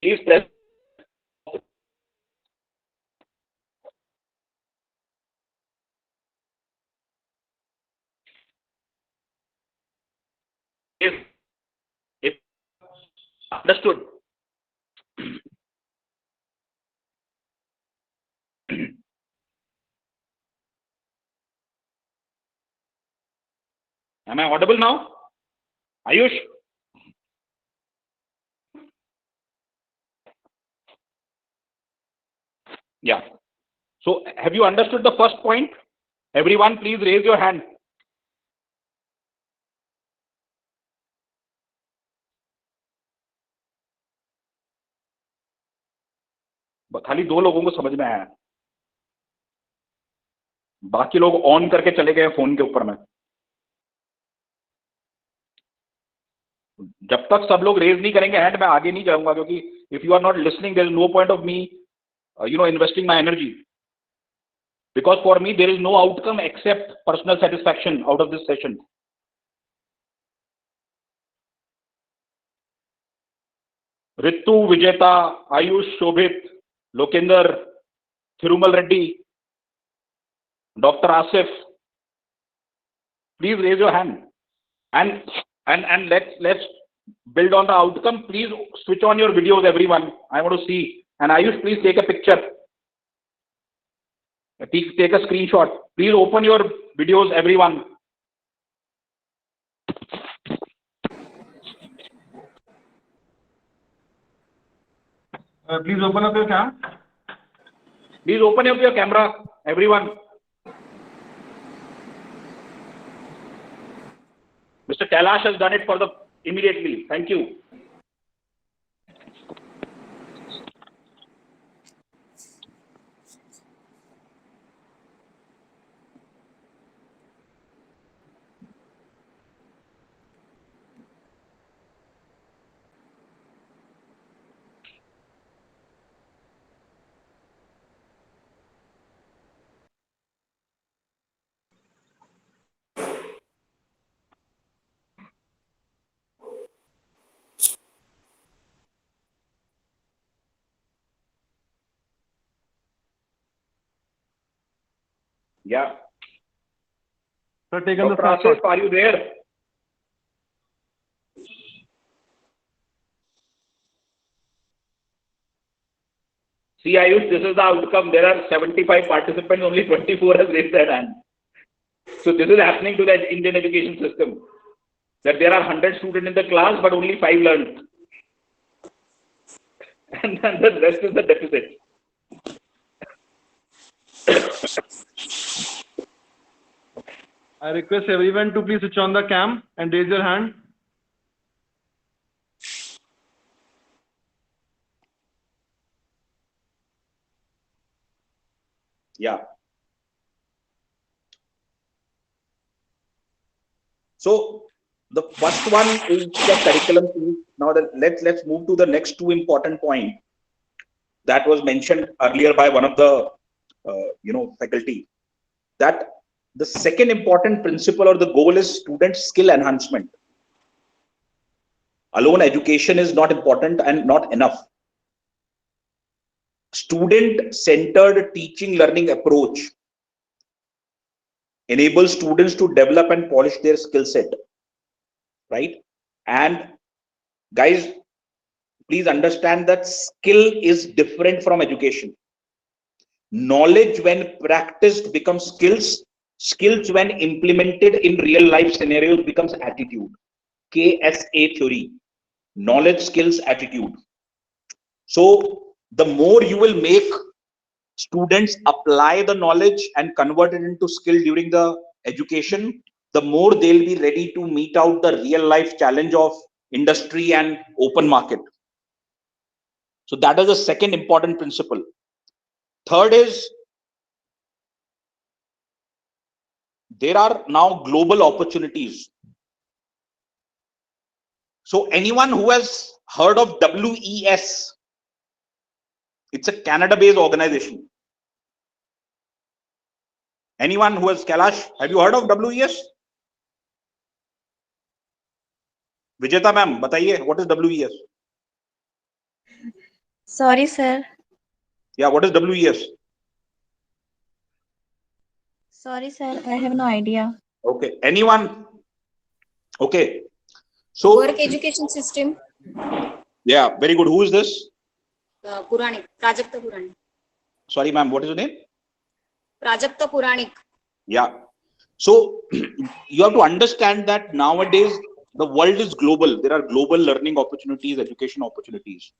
Please press. If understood. Am I audible now? Ayush? Yeah. So have you understood the first point? Everyone, please raise your hand. खाली 2 लोगों को समझ में आया, बाकी लोग on करके चले गए फोन के ऊपर में. जब तक सब लोग रेज नहीं करेंगे हैंड, मैं आगे नहीं जाऊंगा, क्योंकि if you are not listening there is no point of me investing my energy, because for me there is no outcome except personal satisfaction out of this session. Ritu, Vijeta, Ayush, Shobhit, Lokendra, Thirumal Reddy, Dr. Asif, please raise your hand and let's build on the outcome. Please switch on your videos, everyone. I want to see. And Ayush, please take a picture. Take a screenshot. Please open your videos, everyone. Please open up your cam. Please open up your camera, everyone. Mr. Kailash has done it for the immediately. Thank you. Yeah. Sir, taken the Dr. first Asif, shot. are you there? See, Ayush, this is the outcome. There are 75 participants, only 24 has raised their hand. So this is happening to the Indian education system, that there are 100 students in the class, but only 5 learn. And then the rest is the deficit. I request everyone to please switch on the cam and raise your hand. Yeah. So The first one is the curriculum piece. Now let's move to the next two important point that was mentioned earlier by one of the faculty, that the second important principle or the goal is student skill enhancement. Alone education is not important and not enough. Student centered teaching learning approach enables students to develop and polish their skill set, right? And guys, please understand that skill is different from education. Knowledge when practiced becomes skills. Skills when implemented in real life scenarios becomes attitude. KSA theory. Knowledge, skills, attitude. So the more you will make students apply the knowledge and convert it into skill during the education, the more they'll be ready to meet out the real life challenge of industry and open market. So that is the second important principle. Third is, there are now global opportunities. So anyone who has heard of WES, it's a Canada-based organization. Anyone who has, Kailash, have you heard of WES? Vijeta ma'am, bataiye, what is WES? Sorry, sir. Yeah, what is WES? Sorry, sir. I have no idea. Okay, anyone? Okay, so Work education system. yeah, very good. Who is this? Puranik. Prajakta Puranik. Sorry, ma'am. What is your name? Prajakta Puranik. Yeah. So you have to understand that nowadays the world is global. There are global learning opportunities, education opportunities.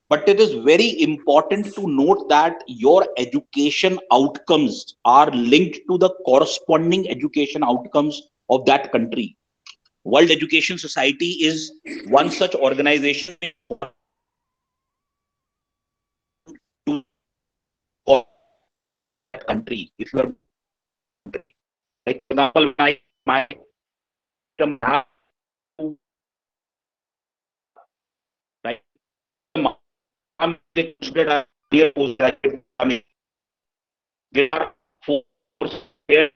But it is very important to note that your education outcomes are linked to the corresponding education outcomes of that country. World Education Society is one such organization to that country. If you are, like, for example, my right, I'm considered a year postgraduate. I mean, there are 4 years.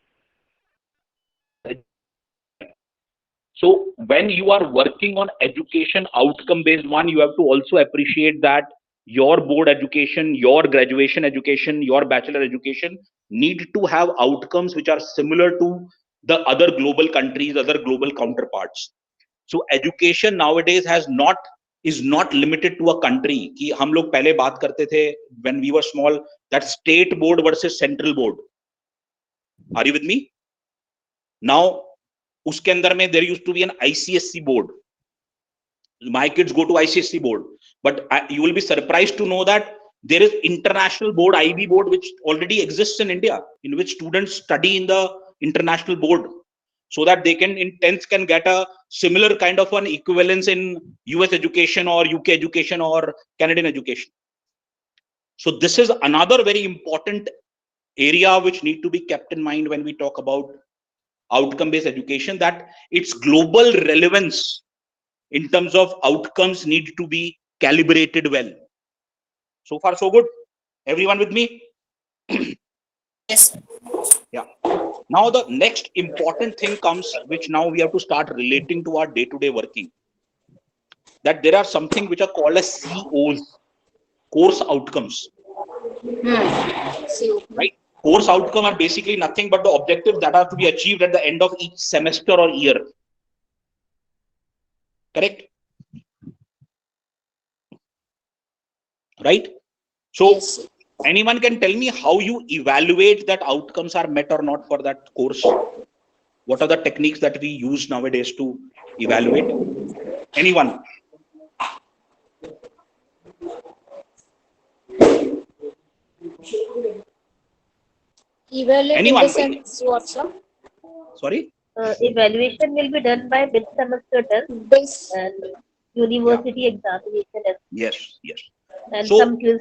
So when you are working on education outcome based one, you have to also appreciate that your board education, your graduation education, your bachelor education need to have outcomes which are similar to the other global countries, other global counterparts. So education nowadays is not limited to a country. कि हम लोग पहले बात करते थे when we were small, that state board versus central board. Are you with me? Now उसके अंदर में there used to be an ICSC board. My kids go to ICSC board, but you will be surprised to know that there is international board, IB board, which already exists in India, in which students study in the international board, so that they can in 10th can get a similar kind of an equivalence in US education or UK education or Canadian education. So this is another very important area which need to be kept in mind when we talk about outcome based education, that its global relevance in terms of outcomes need to be calibrated well. So far so good? Everyone with me? Yes. Yeah. Now the next important thing comes, which now we have to start relating to our day-to-day working, that there are something which are called as COs, course outcomes. Right? Course outcome are basically nothing but the objectives that have to be achieved at the end of each semester or year. Correct? Right? So Yes. anyone can tell me how you evaluate that outcomes are met or not for that course? What are the techniques that we use nowadays to evaluate? Anyone? Evaluate Anyone? in the sense what, sir? Sorry? Evaluation will be done by mid-semester test This. and university examination Yes, yes. and So, some quiz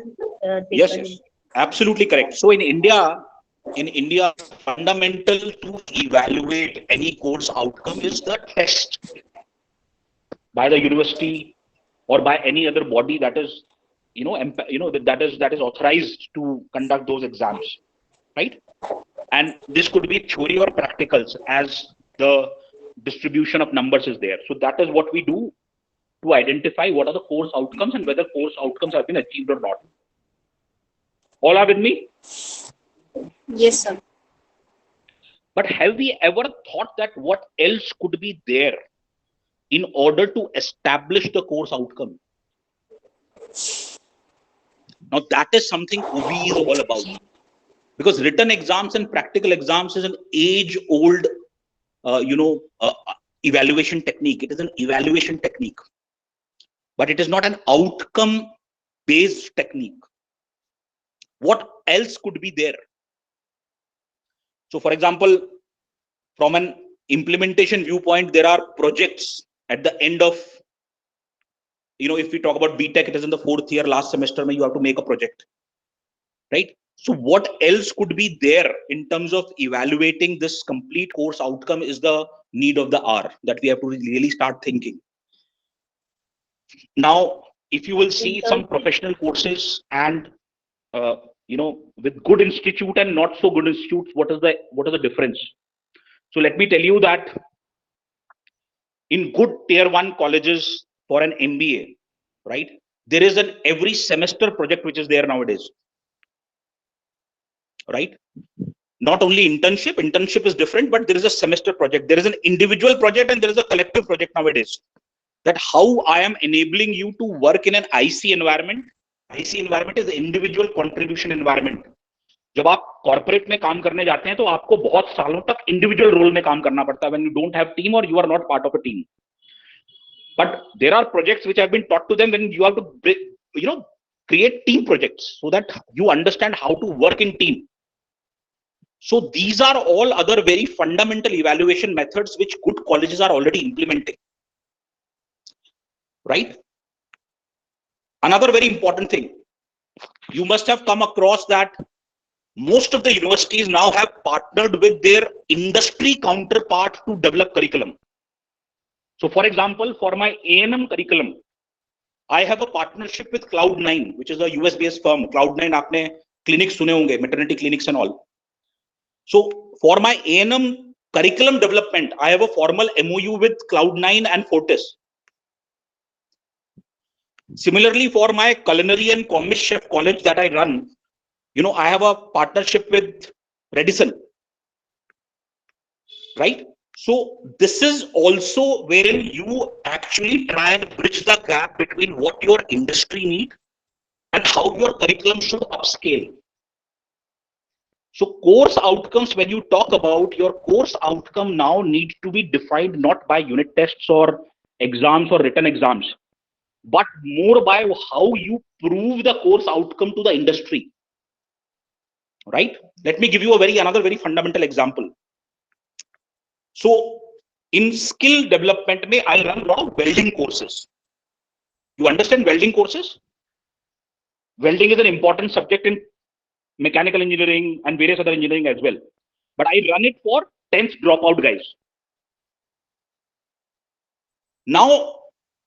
yes, taken. yes, absolutely correct. So in India, fundamental to evaluate any course outcome is the test. by the university or by any other body that is, that is authorized to conduct those exams, right? And this could be theory or practicals as the distribution of numbers is there. So that is what we do to identify what are the course outcomes and whether course outcomes have been achieved or not. All are with me? Yes, sir. But have we ever thought that what else could be there in order to establish the course outcome? Now that is something OBE is all about, because written exams and practical exams is an age-old, evaluation technique. It is an evaluation technique, but it is not an outcome-based technique. What else could be there? So, for example, from an implementation viewpoint, there are projects at the end of, if we talk about BTech, it is in the 4th year, last semester, you have to make a project, right? So what else could be there in terms of evaluating this complete course outcome is the need of the hour that we have to really start thinking. Now, if you will see some professional courses and, with good institute and not so good institutes, what is the difference? So let me tell you that in good tier 1 colleges for an MBA, right, there is an every semester project which is there nowadays, right? Not only internship is different, but there is a semester project, there is an individual project, and there is a collective project nowadays. That how I am enabling you to work in an IC environment. IC environment is individual contribution environment. जब आप corporate में काम करने जाते हैं तो आपको बहुत सालों तक इंडिविजुअल रोल में काम करना पड़ता है when you don't have team or you are not part of a team. But there are projects which have been taught to them when you have to create team projects so that you understand how to work in team. So these are all other very fundamental evaluation methods which good colleges are already implementing, right? Another very important thing, you must have come across that most of the universities now have partnered with their industry counterpart to develop curriculum. So for example, for my A&M curriculum, I have a partnership with Cloud9, which is a US based firm. Cloud9, aapne clinics sune honge, maternity clinics and all. So for my A&M curriculum development, I have a formal MOU with Cloud9 and Fortis. Similarly, for my culinary and commis chef college that I run, I have a partnership with Redison, right? So this is also wherein you actually try and bridge the gap between what your industry needs and how your curriculum should upscale. So course outcomes, when you talk about your course outcome now need to be defined not by unit tests or exams or written exams, but more by how you prove the course outcome to the industry, right? Let me give you another very fundamental example. So in skill development, I run a lot of welding courses. You understand welding courses? Welding is an important subject in mechanical engineering and various other engineering as well. But I run it for 10th dropout guys. Now,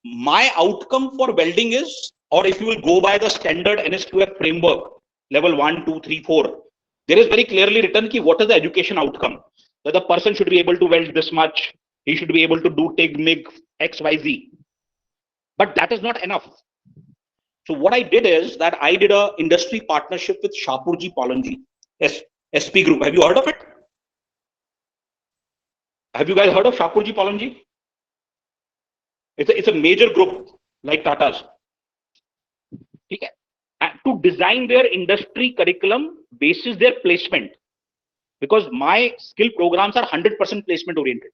my outcome for welding is, or if you will go by the standard NSQF framework, level 1, 2, 3, 4, there is very clearly written ki what is the education outcome. That the person should be able to weld this much, he should be able to do TIG, MIG, XYZ. But that is not enough. So what I did is that I did a industry partnership with Shapurji Palanji, SP Group. Have you heard of it? Have you guys heard of Shapurji Palanji? It's a major group like Tata's. Okay. To design their industry curriculum basis their placement, because my skill programs are 100% placement oriented.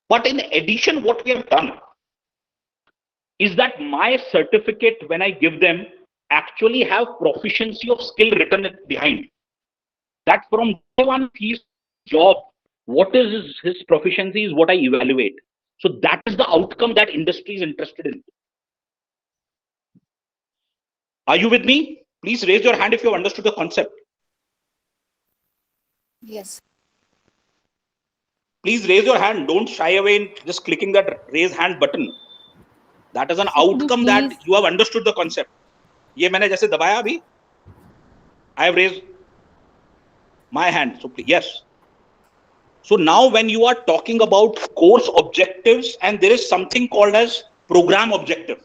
But in addition, what we have done is that my certificate, when I give them, actually have proficiency of skill written behind. That from day one, his job, what is his proficiency is what I evaluate. So that is the outcome that industry is interested in. Are you with me? Please raise your hand if you have understood the concept. Yes. Please raise your hand. Don't shy away in just clicking that raise hand button. That is an So could you outcome that please- you have understood the concept. ये मैंने जैसे दबाया अभी, I have raised my hand. So please, yes. So now when you are talking about course objectives, and there is something called as program objective.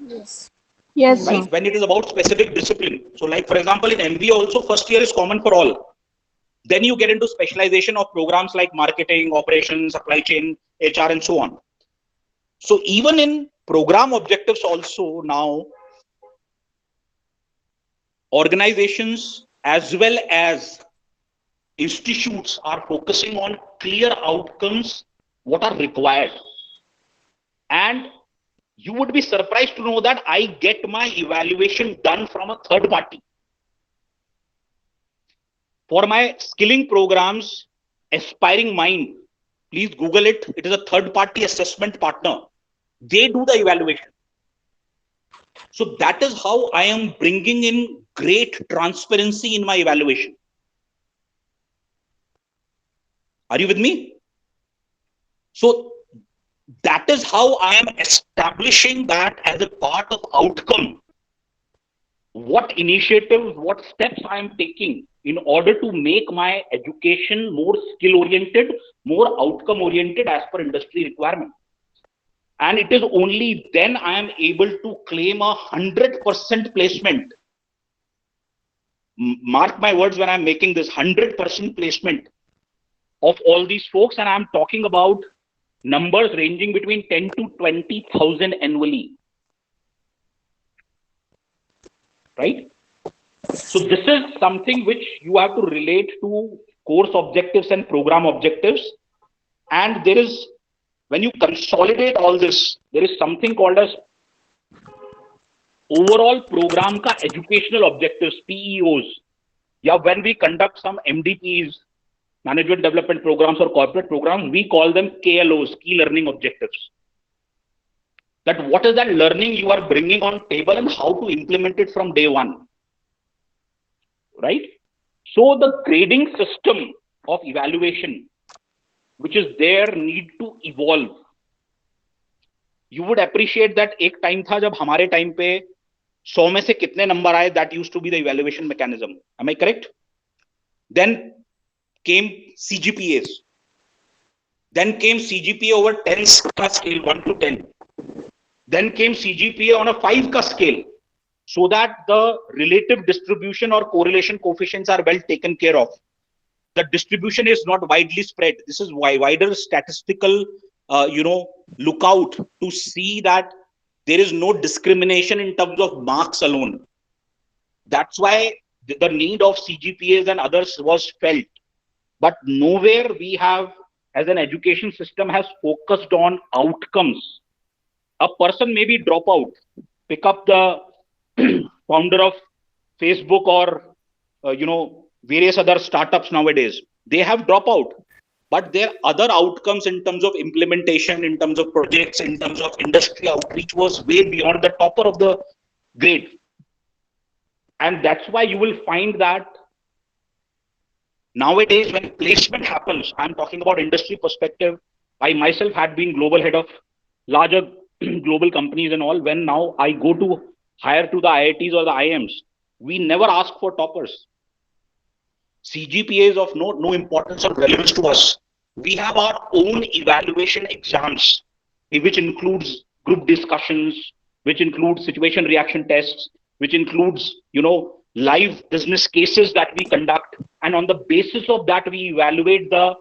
Yes. Yes, Right? sir. When it is about specific discipline. So like for example, in MBA also first year is common for all. Then you get into specialization of programs like marketing, operations, supply chain, HR, and so on. So even in program objectives also now, organizations as well as institutes are focusing on clear outcomes, what are required. And you would be surprised to know that I get my evaluation done from a third party. For my skilling programs, Aspiring Mind, please Google it. It is a third party assessment partner. They do the evaluation. So that is how I am bringing in great transparency in my evaluation. Are you with me? So that is how I am establishing that as a part of outcome. What initiatives, what steps I am taking in order to make my education more skill oriented, more outcome oriented as per industry requirement. And it is only then I am able to claim 100% placement. Mark my words when I'm making this 100% placement of all these folks, and I'm talking about numbers ranging between 10 to 20,000 annually. Right? So this is something which you have to relate to course objectives and program objectives. And there is, when you consolidate all this, there is something called as overall program ka educational objectives, PEOs. Yeah, when we conduct some MDPs, management development programs or corporate programs, we call them KLOs, key learning objectives. That what is that learning you are bringing on table and how to implement it from day one. Right? So the grading system of evaluation, which is there, need to evolve. You would appreciate that एक time था जब हमारे time पे 100 में से कितने number आए, that used to be the evaluation mechanism. Am I correct? Then came CGPAs. Then came CGPA over 10 ka scale, 1 to 10. Then came CGPA on a 5 ka scale, so that the relative distribution or correlation coefficients are well taken care of. The distribution is not widely spread. This is why wider statistical, lookout to see that there is no discrimination in terms of marks alone. That's why the need of CGPAs and others was felt. But nowhere we have, as an education system, has focused on outcomes. A person maybe drop out, pick up the founder of Facebook or, various other startups nowadays. They have drop out, but their other outcomes in terms of implementation, in terms of projects, in terms of industry outreach was way beyond the topper of the grade. And that's why you will find that nowadays when placement happens, I'm talking about industry perspective. I myself had been global head of larger global companies and all. When now I go to hire to the IITs or the IIMs, we never ask for toppers. CGPA is of no importance or relevance to us. We have our own evaluation exams, which includes group discussions, which includes situation reaction tests, which includes, live business cases that we conduct. And on the basis of that, we evaluate the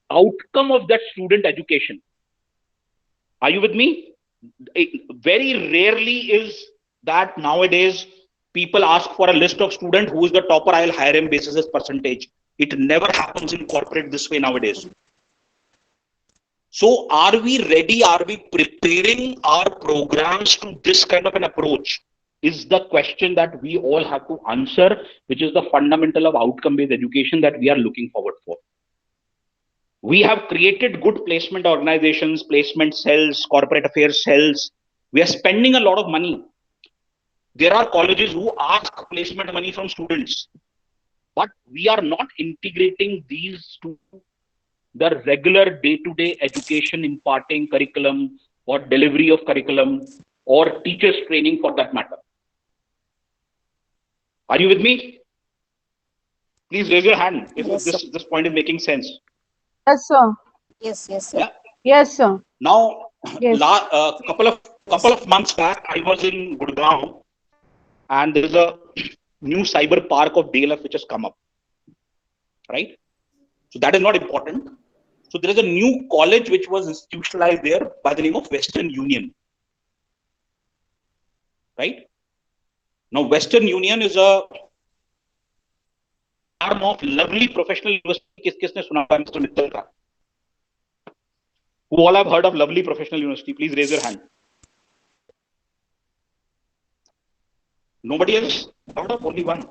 outcome of that student education. Are you with me? Very rarely is that nowadays people ask for a list of students who is the topper, I'll hire him basis his percentage. It never happens in corporate this way nowadays. So are we ready? Are we preparing our programs to this kind of an approach? Is the question that we all have to answer, which is the fundamental of outcome-based education that we are looking forward for. We have created good placement organizations, placement cells, corporate affairs cells. We are spending a lot of money. There are colleges who ask placement money from students, but we are not integrating these to the regular day-to-day education imparting curriculum or delivery of curriculum or teachers training for that matter. Are you with me? Please raise your hand if Yes, sir. this point is making sense. Yes, sir. Yes, yes, sir. Yeah. Yes, sir. Now, Yes. couple of months back, I was in Gurgaon, and there is a new cyber park of DLF which has come up, right? So that is not important. So there is a new college which was institutionalized there by the name of Western Union, right? Now, Western Union is a arm of lovely professional university. किसने सुना है Mr. Mittal का? Who all have heard of lovely professional university? Please raise your hand. Nobody else heard of? Only one.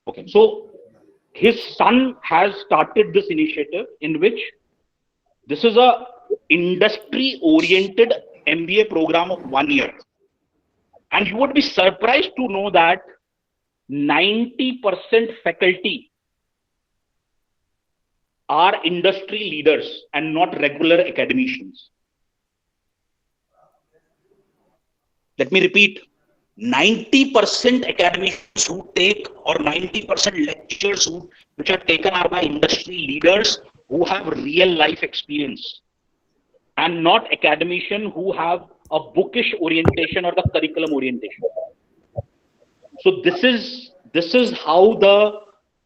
Okay. So his son has started this initiative in which this is a industry-oriented MBA program of 1 year. And you would be surprised to know that 90% faculty are industry leaders and not regular academicians. Let me repeat, 90% academics who take or 90% lectures which are taken are by industry leaders who have real life experience and not academicians who have a bookish orientation or the curriculum orientation. So this is how the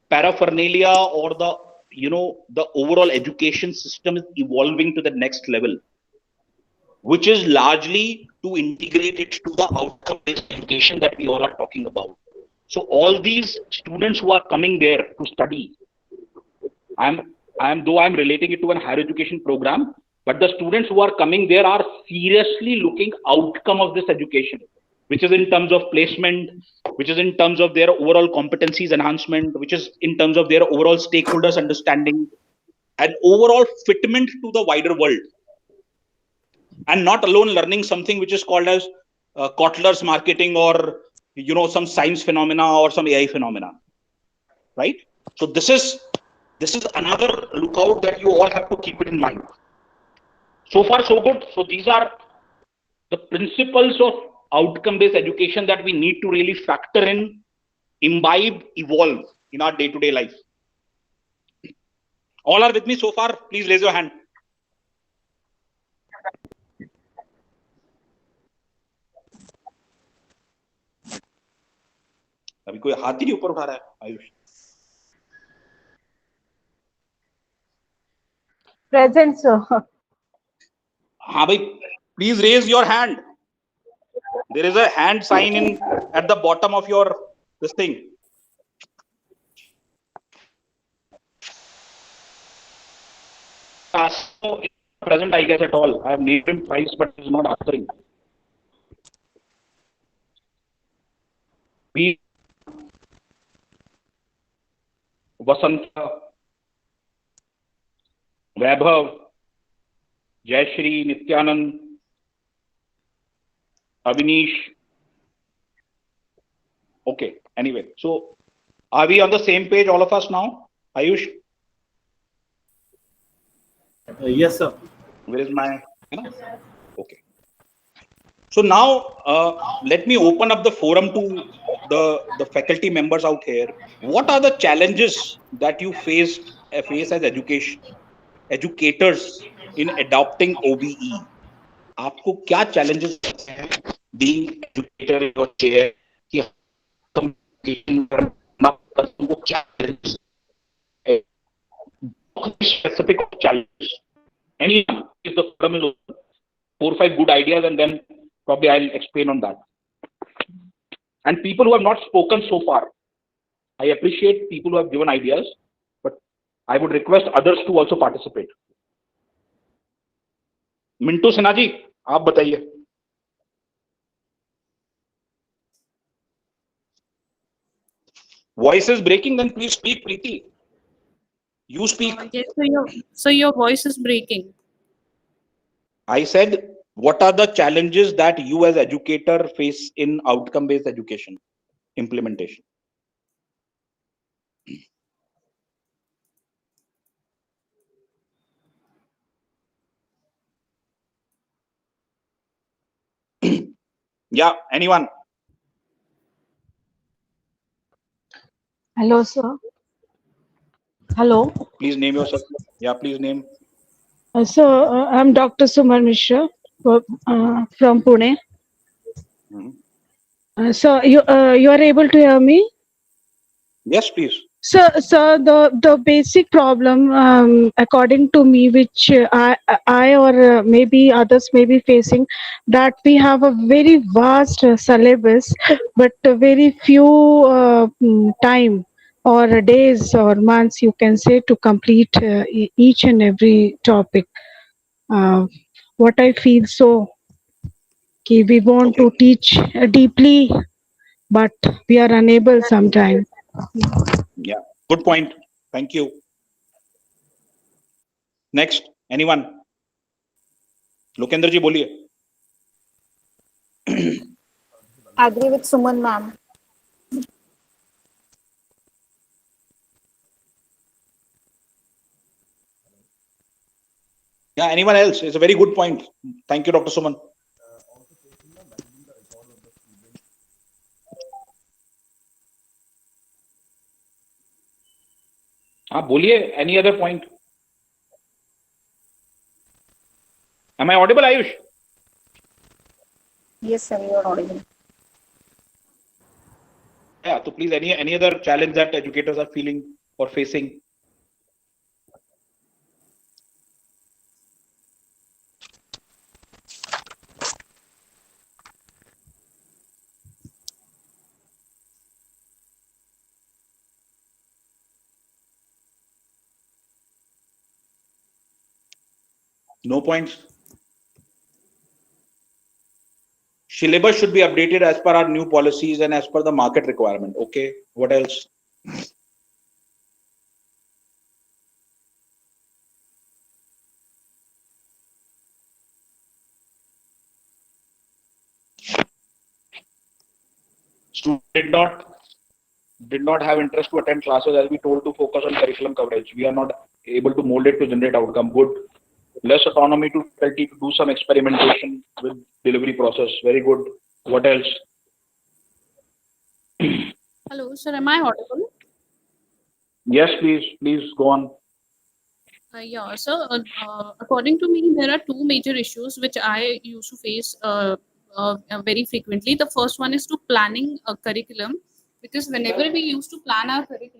paraphernalia or the overall education system is evolving to the next level, which is largely to integrate it to the outcome-based education that we all are talking about. So all these students who are coming there to study, I'm relating it to a higher education program, but the students who are coming there are seriously looking outcome of this education, which is in terms of placement, which is in terms of their overall competencies enhancement, which is in terms of their overall stakeholders understanding and overall fitment to the wider world. And not alone learning something which is called as Kotler's marketing or some science phenomena or some AI phenomena, right? So this is another lookout that you all have to keep it in mind. So far so good. So these are the principles of outcome-based education that we need to really factor in, imbibe, evolve in our day-to-day life. All are with me so far? Please raise your hand. अभी कोई हाथ ही नहीं ऊपर उठा रहा है Ayush. Present, sir. हाँ भाई, please raise your hand. There is a hand sign at the bottom of your this thing. Present, I guess, at all. I have named him twice, but he's not answering. We Vasanta, Vaibhav, Jayashri, Nityanand, Avinish. Okay, anyway, so are we on the same page, all of us now? Ayush? Yes, sir. Where is my... Okay. So now, let me open up the forum to the faculty members out here. What are the challenges that you face as educators in adopting OBE? आपको क्या challenges हैं being educator in your chair? कि तुमको क्या challenges? Specific challenges. Any if the forum is open, 4 or 5 good ideas, and then probably I'll explain on that. And people who have not spoken so far, I appreciate people who have given ideas, but I would request others to also participate. Mintu Sinha ji, आप बताइए. Voice is breaking, then please speak, Preeti. You speak. Yes, so your voice is breaking. I said, what are the challenges that you as educator face in outcome-based education implementation? Yeah, anyone? Hello, sir. Hello. Please name yourself. Yeah, please name. I'm Dr. Suman Mishra from Pune. So you are able to hear me? Yes, please. So the basic problem, according to me, which I or maybe others may be facing, that we have a very vast syllabus, but very few time or days or months, you can say, to complete each and every topic. What I feel so, we want to teach deeply, but we are unable sometimes. Yeah, good point. Thank you. Next, anyone? Lokendra ji, boliye. Agree with Suman ma'am. Yeah, anyone else? It's a very good point. Thank you, Dr. Suman. Boliye, any other point? Am I audible, Ayush? Yes, sir, you are audible. Yeah, so please, any other challenge that educators are feeling or facing? No points. Syllabus should be updated as per our new policies and as per the market requirement. Okay, what else? Student did not have interest to attend classes as we told to focus on curriculum coverage. We are not able to mold it to generate outcome. Good. Less autonomy to faculty to do some experimentation with delivery process. Very good. What else? Hello, sir. Am I audible? Yes, please go on. Yeah, so according to me, there are two major issues which I used to face very frequently. The first one is to planning a curriculum, because whenever we used to plan our curriculum,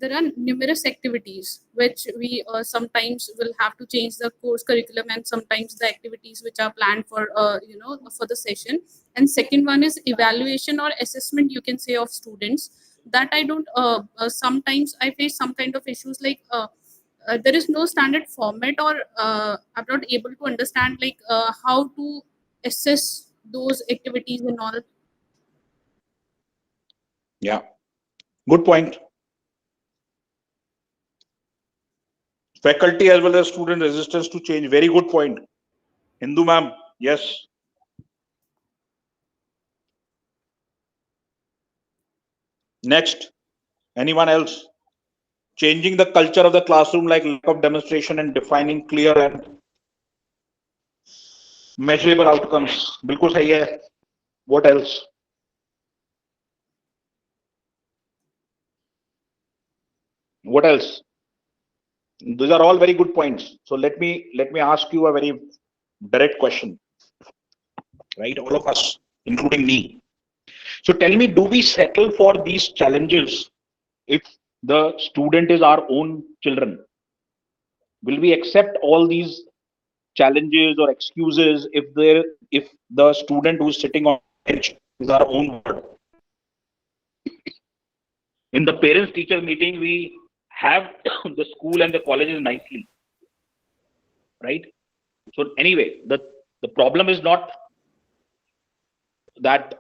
there are numerous activities which we sometimes will have to change the course curriculum, and sometimes the activities which are planned for for the session. And second one is evaluation or assessment, you can say, of students, that I don't sometimes I face some kind of issues like there is no standard format, or I'm not able to understand like how to assess those activities and all. Yeah, good point. Faculty as well as student resistance to change. Very good point. Hindu ma'am, yes. Next, anyone else? Changing the culture of the classroom, like lack of demonstration and defining clear and measurable outcomes. बिल्कुल सही है. What else? What else? These are all very good points. So let me ask you a very direct question. Right, all of us, including me. So tell me, do we settle for these challenges if the student is our own children? Will we accept all these challenges or excuses if the student who's sitting on the bench is our own word? In the parents teacher meeting, we have the school and the colleges nicely, right? So anyway, the problem is not that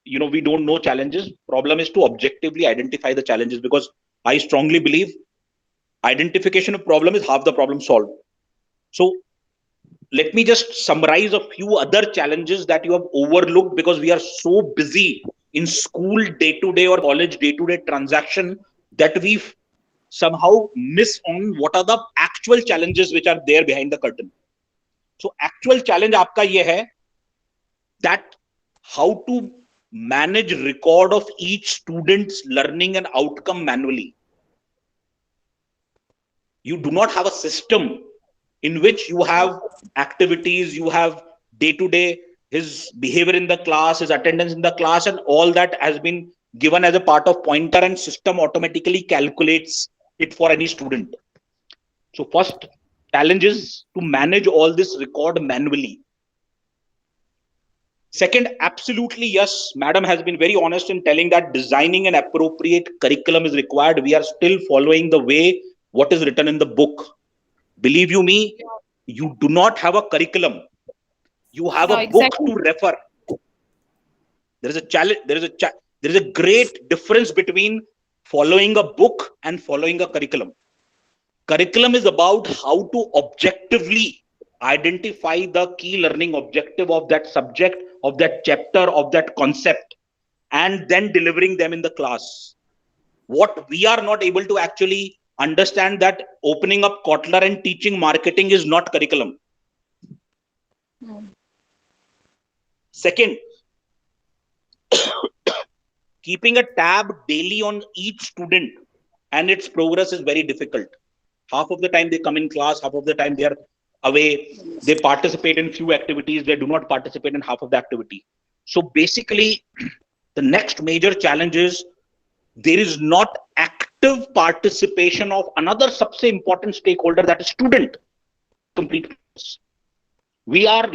we don't know challenges. Problem is to objectively identify the challenges, because I strongly believe identification of problem is half the problem solved. So let me just summarize a few other challenges that you have overlooked because we are so busy in school day-to-day or college day-to-day transaction that we somehow miss on what are the actual challenges which are there behind the curtain. So actual challenge आपका ये है that how to manage record of each student's learning and outcome manually. You do not have a system in which you have activities, you have day-to-day his behavior in the class, his attendance in the class, and all that has been given as a part of pointer, and system automatically calculates it for any student. So first challenge is to manage all this record manually. Second, absolutely yes, madam has been very honest in telling that designing an appropriate curriculum is required. We are still following the way what is written in the book. Believe you me, you do not have a curriculum. You have a book to refer. There is a challenge. There is a great difference between following a book and following a curriculum. Curriculum is about how to objectively identify the key learning objective of that subject, of that chapter, of that concept, and then delivering them in the class. What we are not able to actually understand that opening up Kotler and teaching marketing is not curriculum. Second, keeping a tab daily on each student and its progress is very difficult. Half of the time they come in class, half of the time they are away. They participate in few activities, they do not participate in half of the activity. So basically, the next major challenge is there is not active participation of another सबसे important stakeholder, that is student. Complete. We are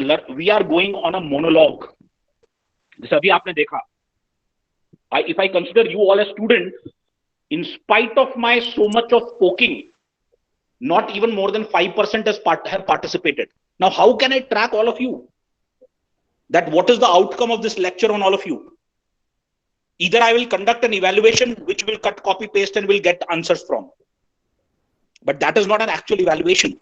going on a monologue. जैसे अभी आपने देखा. If I consider you all a student, in spite of my so much of poking, not even more than 5% have participated. Now, how can I track all of you? That what is the outcome of this lecture on all of you? Either I will conduct an evaluation, which will cut, copy, paste, and will get answers from. But that is not an actual evaluation.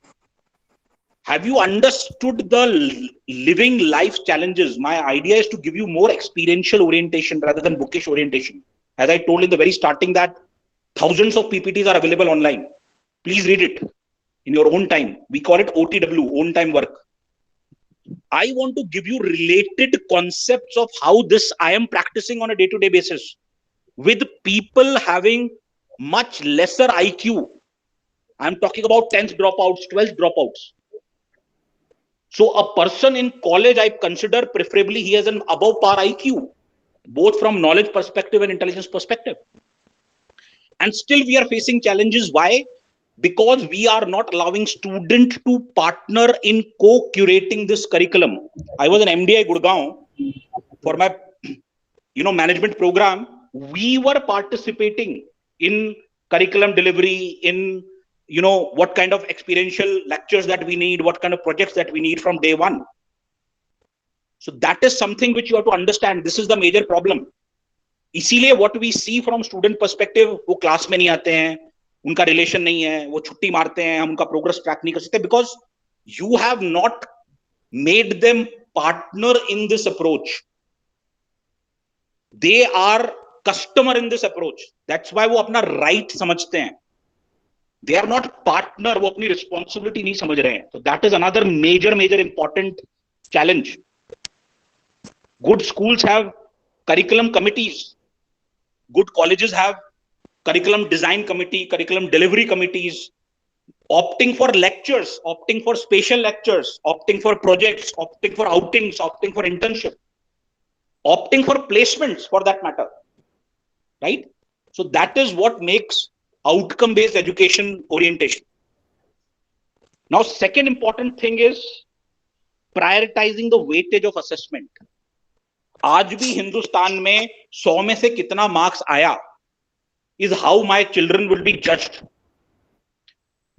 Have you understood the living life challenges? My idea is to give you more experiential orientation rather than bookish orientation. As I told in the very starting that thousands of PPTs are available online. Please read it in your own time. We call it OTW, own time work. I want to give you related concepts of how this I am practicing on a day-to-day basis with people having much lesser IQ. I'm talking about 10th dropouts, 12th dropouts. So a person in college, I consider preferably he has an above par IQ, both from knowledge perspective and intelligence perspective. And still we are facing challenges. Why? Because we are not allowing student to partner in co-curating this curriculum. I was an MDI Gurgaon for my management program. We were participating in curriculum delivery, in what kind of experiential lectures that we need, what kind of projects that we need from day one. So that is something which you have to understand. This is the major problem. इसीलिए what we see from student perspective, वो class में नहीं आते हैं, उनका relation नहीं है, वो छुट्टी मारते हैं, हम उनका progress track नहीं कर सकते, because you have not made them partner in this approach. They are customer in this approach. That's why वो अपना right समझते हैं. They are not partner, वो अपनी responsibility नहीं समझ रहे हैं. So that is another major important challenge. Good schools have curriculum committees. Good colleges have curriculum design committee, curriculum delivery committees, opting for lectures, opting for spatial lectures, opting for projects, opting for outings, opting for internship, opting for placements for that matter, right? So that is what makes outcome-based education orientation. Now, second important thing is prioritizing the weightage of assessment. आज भी हिंदुस्तान में 100 में से कितना marks आया is how my children will be judged.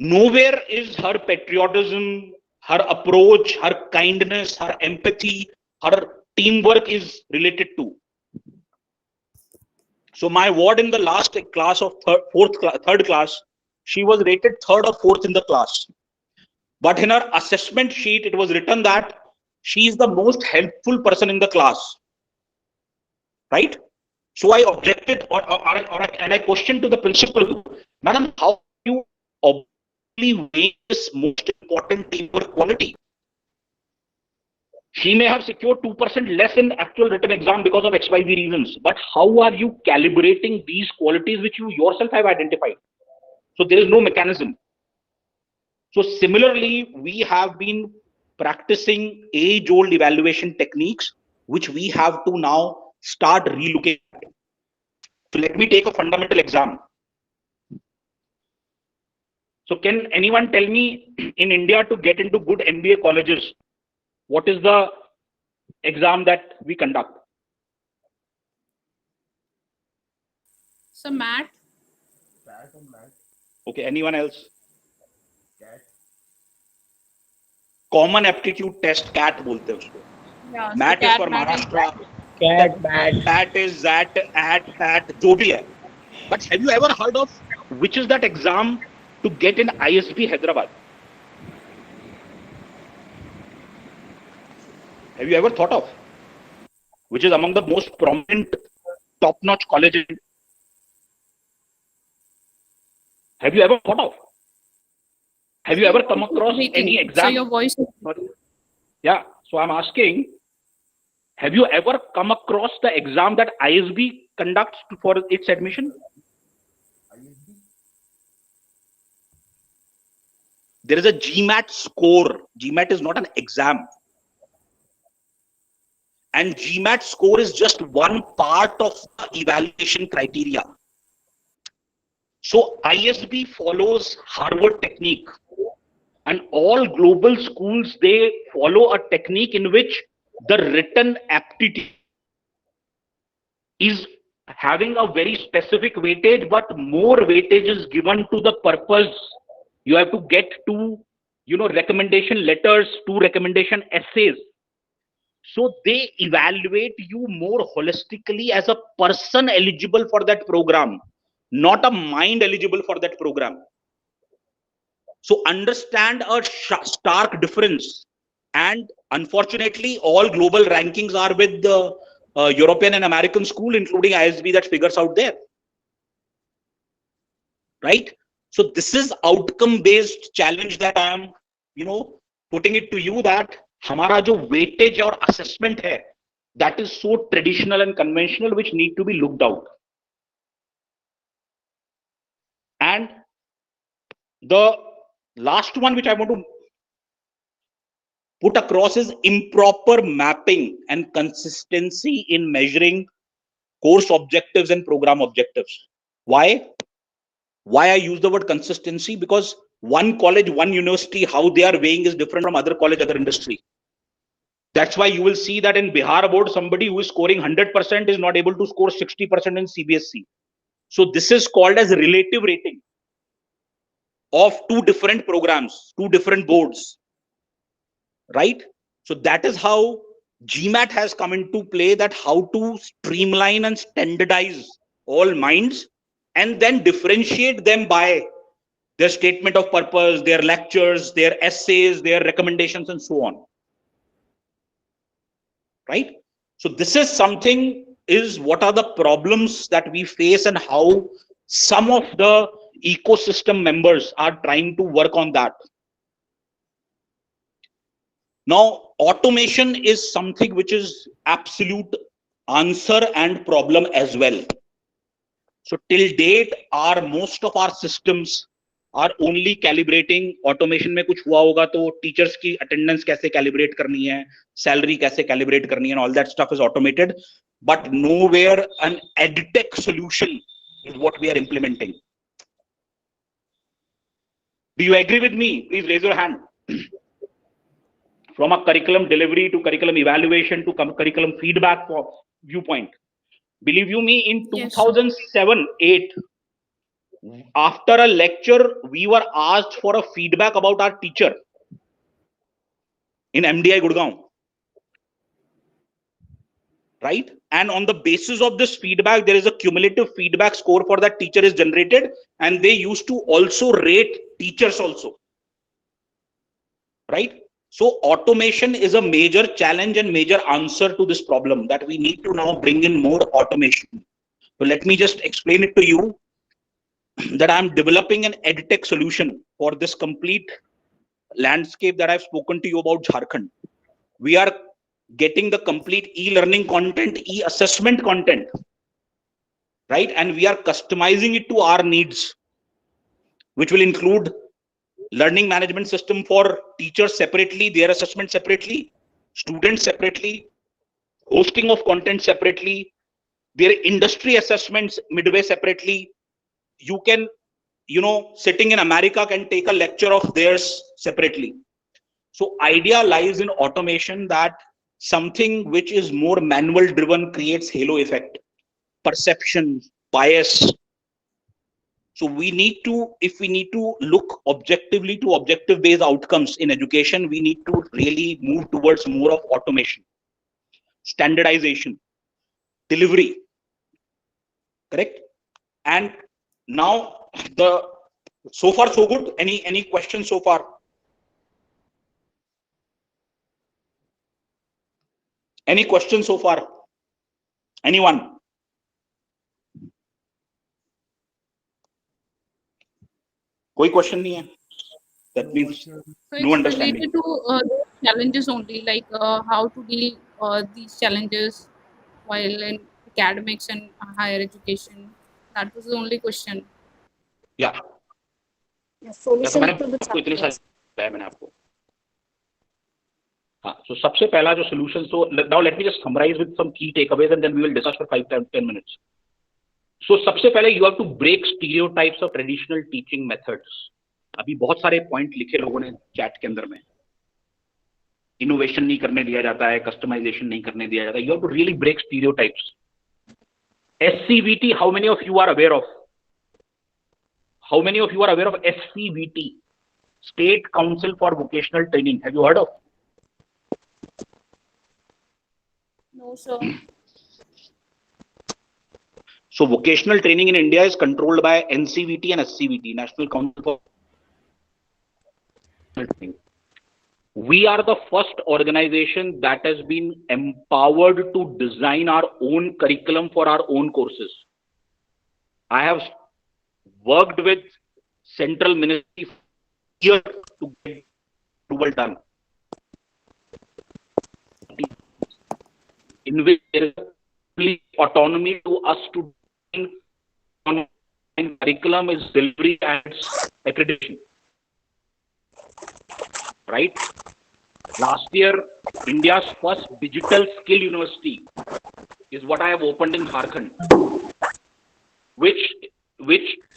Nowhere is her patriotism, her approach, her kindness, her empathy, her teamwork is related to. So my ward in the last class of third class, she was rated third or fourth in the class. But in her assessment sheet, it was written that she is the most helpful person in the class. Right? So I objected and I questioned to the principal, Madam, how do you objectively weigh this most important teamwork quality? She may have secured 2% less in actual written exam because of XYZ reasons. But how are you calibrating these qualities which you yourself have identified? So there is no mechanism. So similarly, we have been practicing age-old evaluation techniques, which we have to now start relooking at. So let me take a fundamental exam. So can anyone tell me, in India, to get into good MBA colleges, what is the exam that we conduct? So MAT. Okay, anyone else? Common aptitude test, CAT बोलते हैं उसको. Yeah, so MAT is CAT, for MAT and Maharashtra. Cat, bat. PAT is that, AT, जो भी है. But have you ever heard of which is that exam to get in ISB Hyderabad? Have you ever thought of? Which is among the most prominent, top-notch colleges. Have you ever thought of? Have you ever come across any exam? So your voice is... Yeah, so I'm asking, have you ever come across the exam that ISB conducts for its admission? There is a GMAT score. GMAT is not an exam. And GMAT score is just one part of the evaluation criteria. So ISB follows Harvard technique. And all global schools, they follow a technique in which the written aptitude is having a very specific weightage, but more weightage is given to the purpose. You have to get two, recommendation letters, two recommendation essays. So they evaluate you more holistically as a person eligible for that program, not a mind eligible for that program. So understand a stark difference. And unfortunately, all global rankings are with the European and American school, including ISB, that figures out there. Right? So this is outcome-based challenge that I am, putting it to you, that हमारा जो weightage और assessment है, that is so traditional and conventional, which need to be looked out. And the last one which I want to put across is improper mapping and consistency in measuring course objectives and program objectives. Why? Why I use the word consistency? Because one college, one university, how they are weighing is different from other college, other industry. That's why you will see that in Bihar board, somebody who is scoring 100% is not able to score 60% in CBSE. So this is called as relative rating of two different programs, two different boards, right? So that is how GMAT has come into play, that how to streamline and standardize all minds and then differentiate them by their statement of purpose, their lectures, their essays, their recommendations, and so on. Right? So this is something, is what are the problems that we face and how some of the ecosystem members are trying to work on that. Now, automation is something which is absolute answer and problem as well. So till date, most of our systems are only calibrating. Automation में कुछ हुआ होगा तो teachers की attendance कैसे calibrate करनी है, salary कैसे calibrate करनी है, and all that stuff is automated. But nowhere an edtech solution is what we are implementing. Do you agree with me? Please raise your hand. From a curriculum delivery to curriculum evaluation to curriculum feedback viewpoint. Believe you me, in 2007-8, after a lecture, we were asked for a feedback about our teacher in MDI Gurgaon. Right? And on the basis of this feedback, there is a cumulative feedback score for that teacher is generated, and they used to also rate teachers also. Right? So automation is a major challenge and major answer to this problem, that we need to now bring in more automation. So let me just explain it to you, that I'm developing an edtech solution for this complete landscape that I've spoken to you about Jharkhand. We are getting the complete e-learning content, e-assessment content, right? And we are customizing it to our needs, which will include learning management system for teachers separately, their assessment separately, students separately, hosting of content separately, their industry assessments midway separately. You can, sitting in America, can take a lecture of theirs separately. So idea lies in automation, that something which is more manual driven creates halo effect, perception, bias. So we need to, if we need to look objectively to objective based outcomes in education, we need to really move towards more of automation, standardization, delivery, correct? And now so far so good. Any questions so far? Any questions so far? Anyone? कोई question नहीं है? That means So no it's understanding. related to challenges only, like how to deal these challenges while in academics and higher education. That was the only question. Yeah. Solution मैंने to the आपको इतने challenges. सारे बताया मैंने आपको. हाँ, so सबसे पहला जो solution, so now let me just summarize with some key takeaways and then we will discuss for 5-10 minutes. So सबसे पहले you have to break stereotypes of traditional teaching methods. अभी बहुत सारे पॉइंट लिखे लोगों ने चैट के अंदर में. इनोवेशन नहीं करने दिया जाता है, कस्टमाइजेशन नहीं करने दिया जाता है. You have to really break stereotypes. SCVT, how many of you are aware of? How many of you are aware of SCVT? State Council for Vocational Training. Have you heard of? No, sir. So vocational training in India is controlled by NCVT and SCVT, National Council for Vocational Training. We are the first organization that has been empowered to design our own curriculum for our own courses. I have worked with Central Ministry here to get approval done, in which there is complete autonomy to us to design online curriculum, is delivery and accreditation. Right? Last year, India's first digital skill university is what I have opened in Jharkhand, which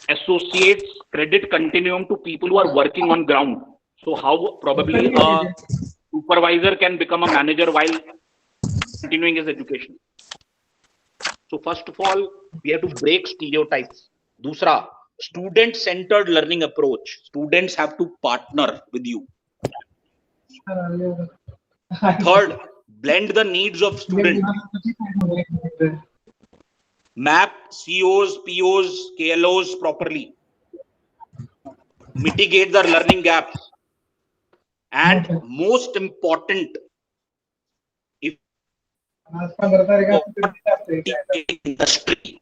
associates credit continuum to people who are working on ground. So how probably a supervisor can become a manager while continuing his education. So first of all, we have to break stereotypes. Dusra, student-centered learning approach. Students have to partner with you. Third, blend the needs of students. Map COs, POs, KLOs properly. Mitigate the learning gaps. And most important, if industry.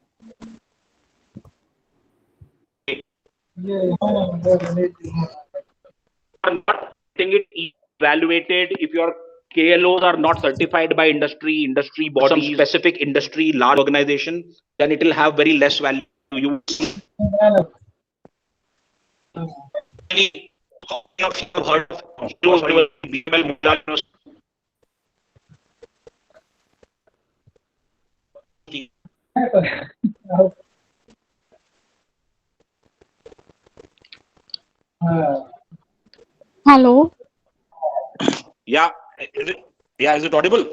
Are not getting it evaluated, if your KLOs are not certified by industry bodies, some specific industry, large organization, then it will have very less value. You have heard of Hello. Yeah, is it audible?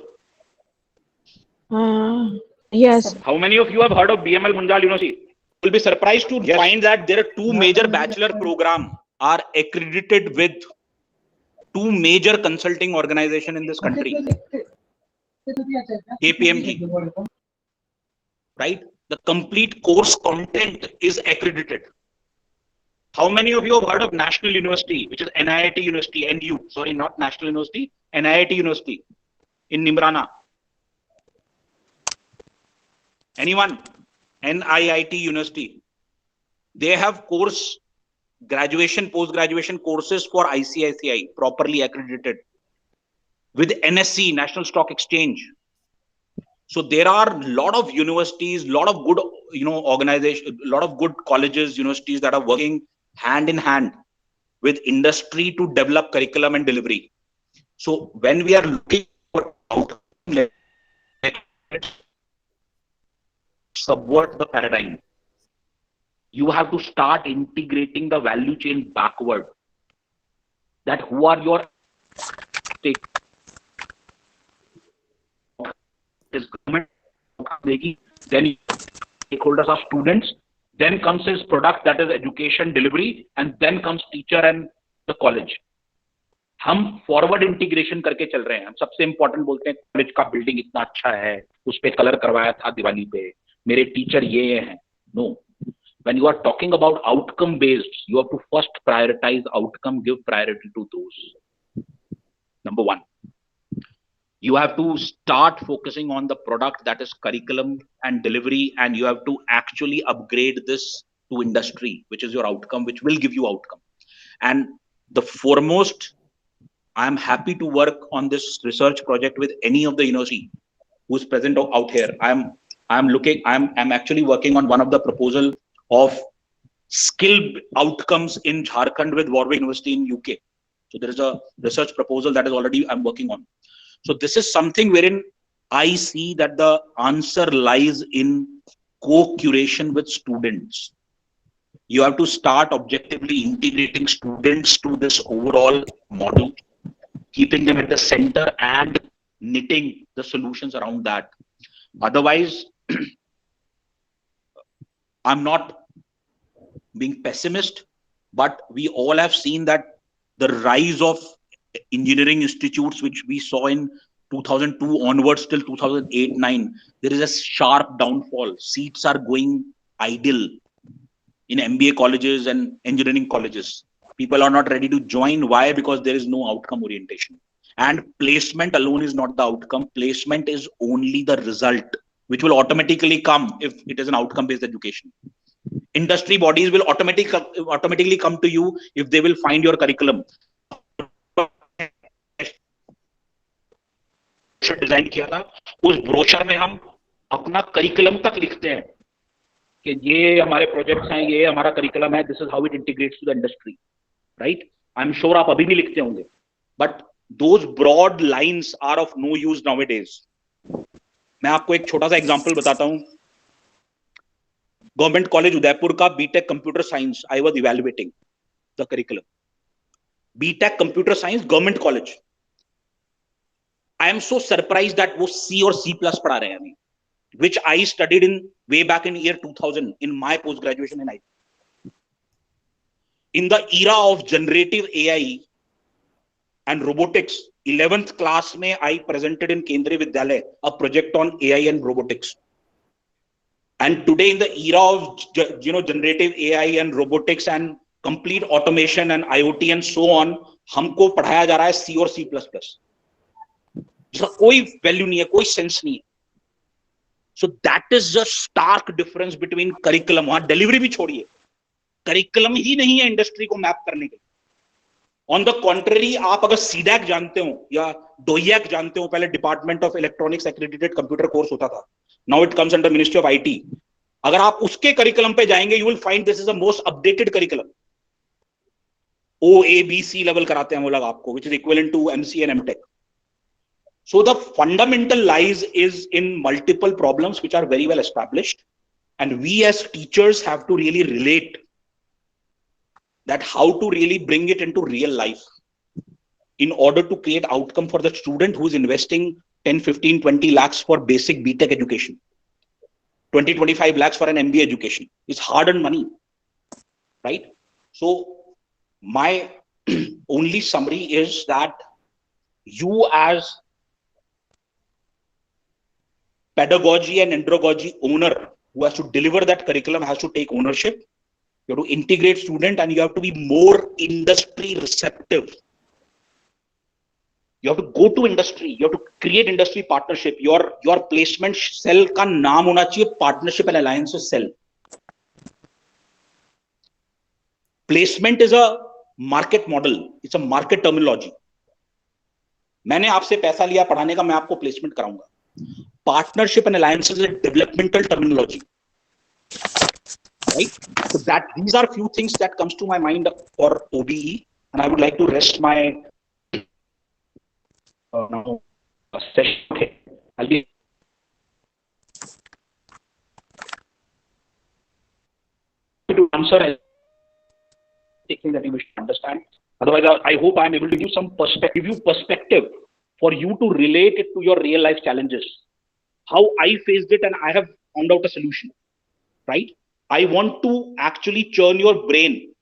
Yes. How many of you have heard of BML Munjal University? You will be surprised to find that there are two major bachelor programs are accredited with two major consulting organizations in this country. KPMG, right? The complete course content is accredited. How many of you have heard of National University, which is NIIT University, NU? Sorry, not National University, NIIT University in Nimrana. Anyone? NIIT University. They have course, graduation, post-graduation courses for ICICI, properly accredited. with NSE, National Stock Exchange. So there are a lot of universities, a lot of good, organizations, a lot of good colleges, universities that are working hand in hand with industry to develop curriculum and delivery. So when we are looking for outcome, let's subvert the paradigm. You have to start integrating the value chain backward. That who are your stake is government, then stakeholders are students, then comes his product, that is education delivery, and then comes teacher and the college. हम forward integration करके चल रहे हैं. हम सबसे important बोलते हैं college का बिल्डिंग इतना अच्छा है, उस पे कलर करवाया था दिवाली पे, मेरे टीचर ये हैं. No, when you are talking about outcome based, you have to first prioritize outcome, give priority to those. Number one, you have to start focusing on the product, that is curriculum and delivery, and you have to actually upgrade this to industry, which is your outcome, which will give you outcome. And the foremost, I'm happy to work on this research project with any of the university who's present out here. I'm actually working on one of the proposal of skill outcomes in Jharkhand with Warwick University in UK. So there is a research proposal that is already I'm working on. So this is something wherein I see that the answer lies in co-curation with students. You have to start objectively integrating students to this overall model, keeping them at the center and knitting the solutions around that. Otherwise, I'm not being pessimist, but we all have seen that the rise of engineering institutes, which we saw in 2002 onwards till 2008-9, there is a sharp downfall. Seats are going idle in MBA colleges and engineering colleges. People are not ready to join. Why? Because there is no outcome orientation. And placement alone is not the outcome. Placement is only the result, which will automatically come if it is an outcome-based education. Industry bodies will automatically come to you if they will find your curriculum. Design किया था, उस brochure में हम अपना curriculum तक लिखते हैं कि ये हमारे प्रोजेक्ट्स हैं, ये हमारा करिकुलम है, this is how it integrates to the industry, right? I am sure आप अभी भी लिखते होंगे, but those broad lines are of no use nowadays. मैं आपको एक छोटा सा एग्जांपल बताता हूं. गवर्नमेंट कॉलेज उदयपुर का BTech computer science, I was evaluating the curriculum. BTech computer science government college. I am so surprised that वो C और C+ पढ़ा रहे हैं अभी, which I studied in way back in year 2000 in my post graduation in IT. In the era of generative AI and robotics, 11th class में I presented in Kendriya Vidyalaya a project on AI and robotics. And today in the era of generative AI and robotics and complete automation and IoT and so on, हमको पढ़ाया जा रहा है C और C++. जिसका कोई value नहीं है, कोई सेंस नहीं है. So that is the stark difference between curriculum. वहां डिलीवरी भी छोड़िए, करिकुलम ही नहीं है इंडस्ट्री को मैप करने के लिए. ऑन द कॉन्ट्ररी, आप अगर सीडैक जानते हो या डोयैक जानते हो, पहले department of electronics accredited computer course होता था, now it comes under ministry of IT. अगर आप उसके करिकुलम पे जाएंगे, you will find this is the most updated curriculum. OABC level कराते हैं वो लोग आपको, which is equivalent to MC and MTech. So the fundamental lies is in multiple problems which are very well established, and we as teachers have to really relate that how to really bring it into real life in order to create outcome for the student who is investing 10, 15, 20 lakhs for basic BTech education, 20, 25 lakhs for an MBA education. It's hard-earned money, right? So my only summary is that you as pedagogy and andragogy owner who has to deliver that curriculum has to take ownership. You have to integrate student and you have to be more industry receptive. You have to go to industry. You have to create industry partnership. Your placement cell का नाम होना चाहिए partnership and alliances cell. Placement is a market model. It's a market terminology. मैंने आपसे पैसा लिया पढ़ाने का, मैं आपको प्लेसमेंट कराऊंगा. Partnership and alliances is a developmental terminology, right? So that these are few things that comes to my mind for OBE, and I would like to rest my now session. Okay, I'll be to answer anything that you wish to understand. Otherwise, I hope I am able to give some perspective for you to relate it to your real life challenges. How I faced it and I have found out a solution, right? I want to actually churn your brain,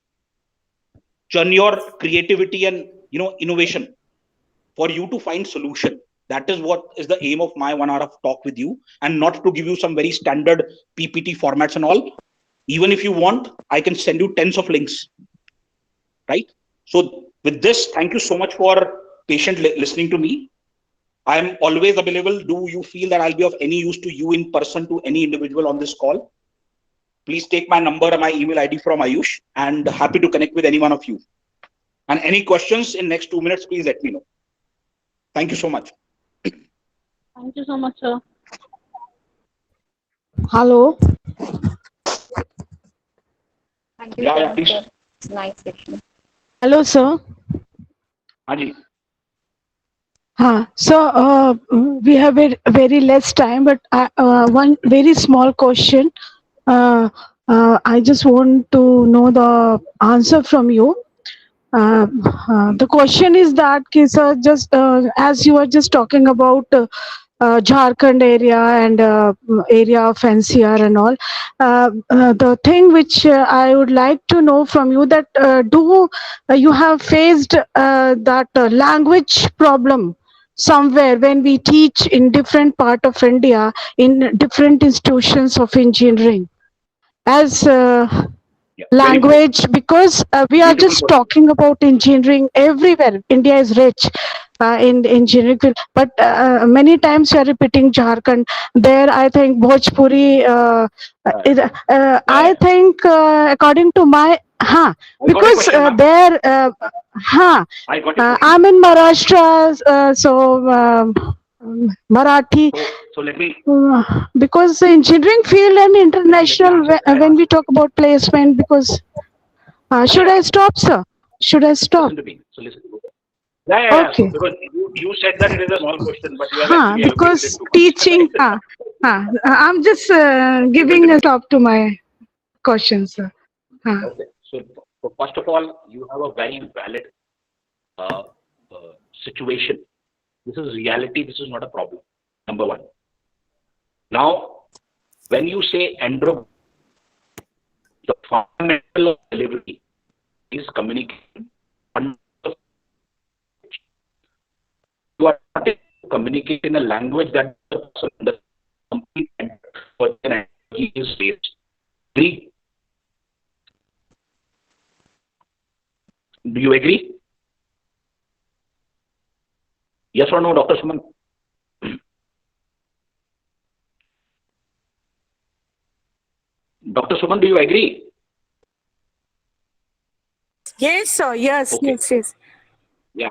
churn your creativity and innovation for you to find solution. That is what is the aim of my 1 hour of talk with you, and not to give you some very standard PPT formats and all. Even if you want, I can send you tens of links, right? So with this, thank you so much for patiently listening to me. I am always available. Do you feel that I'll be of any use to you in person, to any individual on this call? Please take my number and my email ID from Ayush, and happy to connect with any one of you. And any questions in next 2 minutes, please let me know. Thank you so much. Thank you so much, sir. Hello. Thank you Yeah, so yeah, much, please. sir. Nice session. Hello, sir. Haji. So we have a very less time, but one very small question. I just want to know the answer from you. The question is that, sir, just as you were just talking about Jharkhand area and area of NCR and all, the thing which I would like to know from you, that do you have faced that language problem somewhere when we teach in different part of India in different institutions of engineering as language, because we are just talking about engineering everywhere. India is rich in engineering field, but many times we are repeating Jharkhand. There, I think Bhojpuri. I think according to my because there I'm in Maharashtra, so Marathi. So let me. Because the engineering field and international, when we talk about placement, because should I stop, sir? Should I stop? Listen to me. So listen. Yeah. Okay. So because you said that it is a small question, but you have actually because elaborated too much. teaching, I'm just giving a stop to my question, sir. Okay. So first of all, you have a very valid situation. This is reality. This is not a problem. Number one. Now, when you say Andro, the fundamental of delivery is communication. You are not able to communicate in a language that the person understands is based. Agree? Do you agree? Yes or no, Dr. Suman? Dr. Suman, do you agree? Yes, sir. Yes, Okay. yes. Yeah.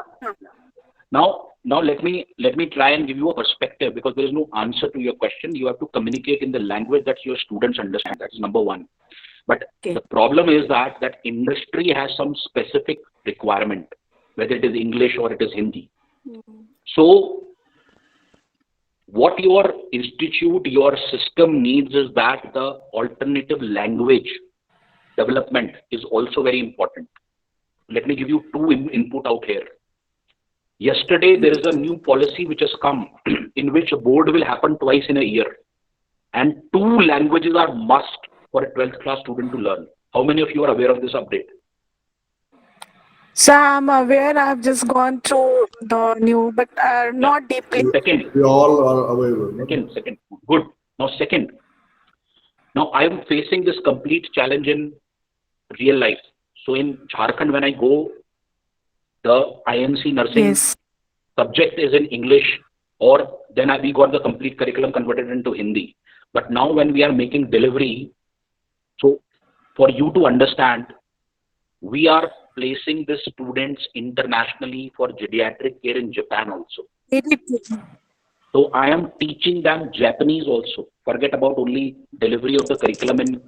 Now let me try and give you a perspective, because there is no answer to your question. You have to communicate in the language that your students understand. That is number one. But the problem is that industry has some specific requirement, whether it is English or it is Hindi. So what your institute, your system needs is that the alternative language development is also very important. Let me give you two input out here. Yesterday, there is a new policy which has come in which a board will happen twice in a year. And 2 languages are must for a 12th class student to learn. How many of you are aware of this update? So I'm aware. I've just gone through the new, but not deeply. Second. We all are aware. Second. Good. Now, second. Now, I am facing this complete challenge in real life. So in Jharkhand, when I go, the INC nursing subject is in English, or then we got the complete curriculum converted into Hindi. But now when we are making delivery, so for you to understand, we are placing the students internationally for geriatric care in Japan also. So I am teaching them Japanese also. Forget about only delivery of the curriculum in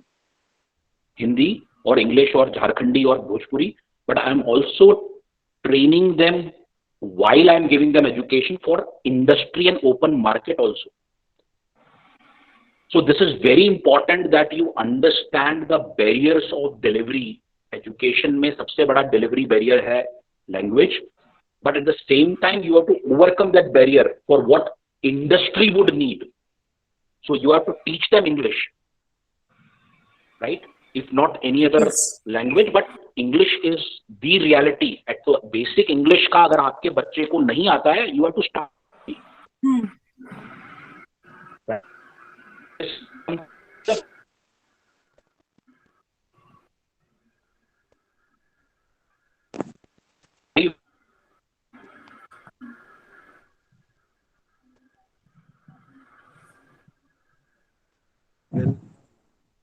Hindi or English or Jharkhandi or Bhojpuri, but I am also training them while I am giving them education for industry and open market also. So this is very important that you understand the barriers of delivery. Education में सबसे बड़ा delivery barrier है language, but at the same time you have to overcome that barrier for what industry would need. So you have to teach them English, right? If not any other language, but English is the reality. At the basic English का अगर आपके बच्चे को नहीं आता है, you have to start.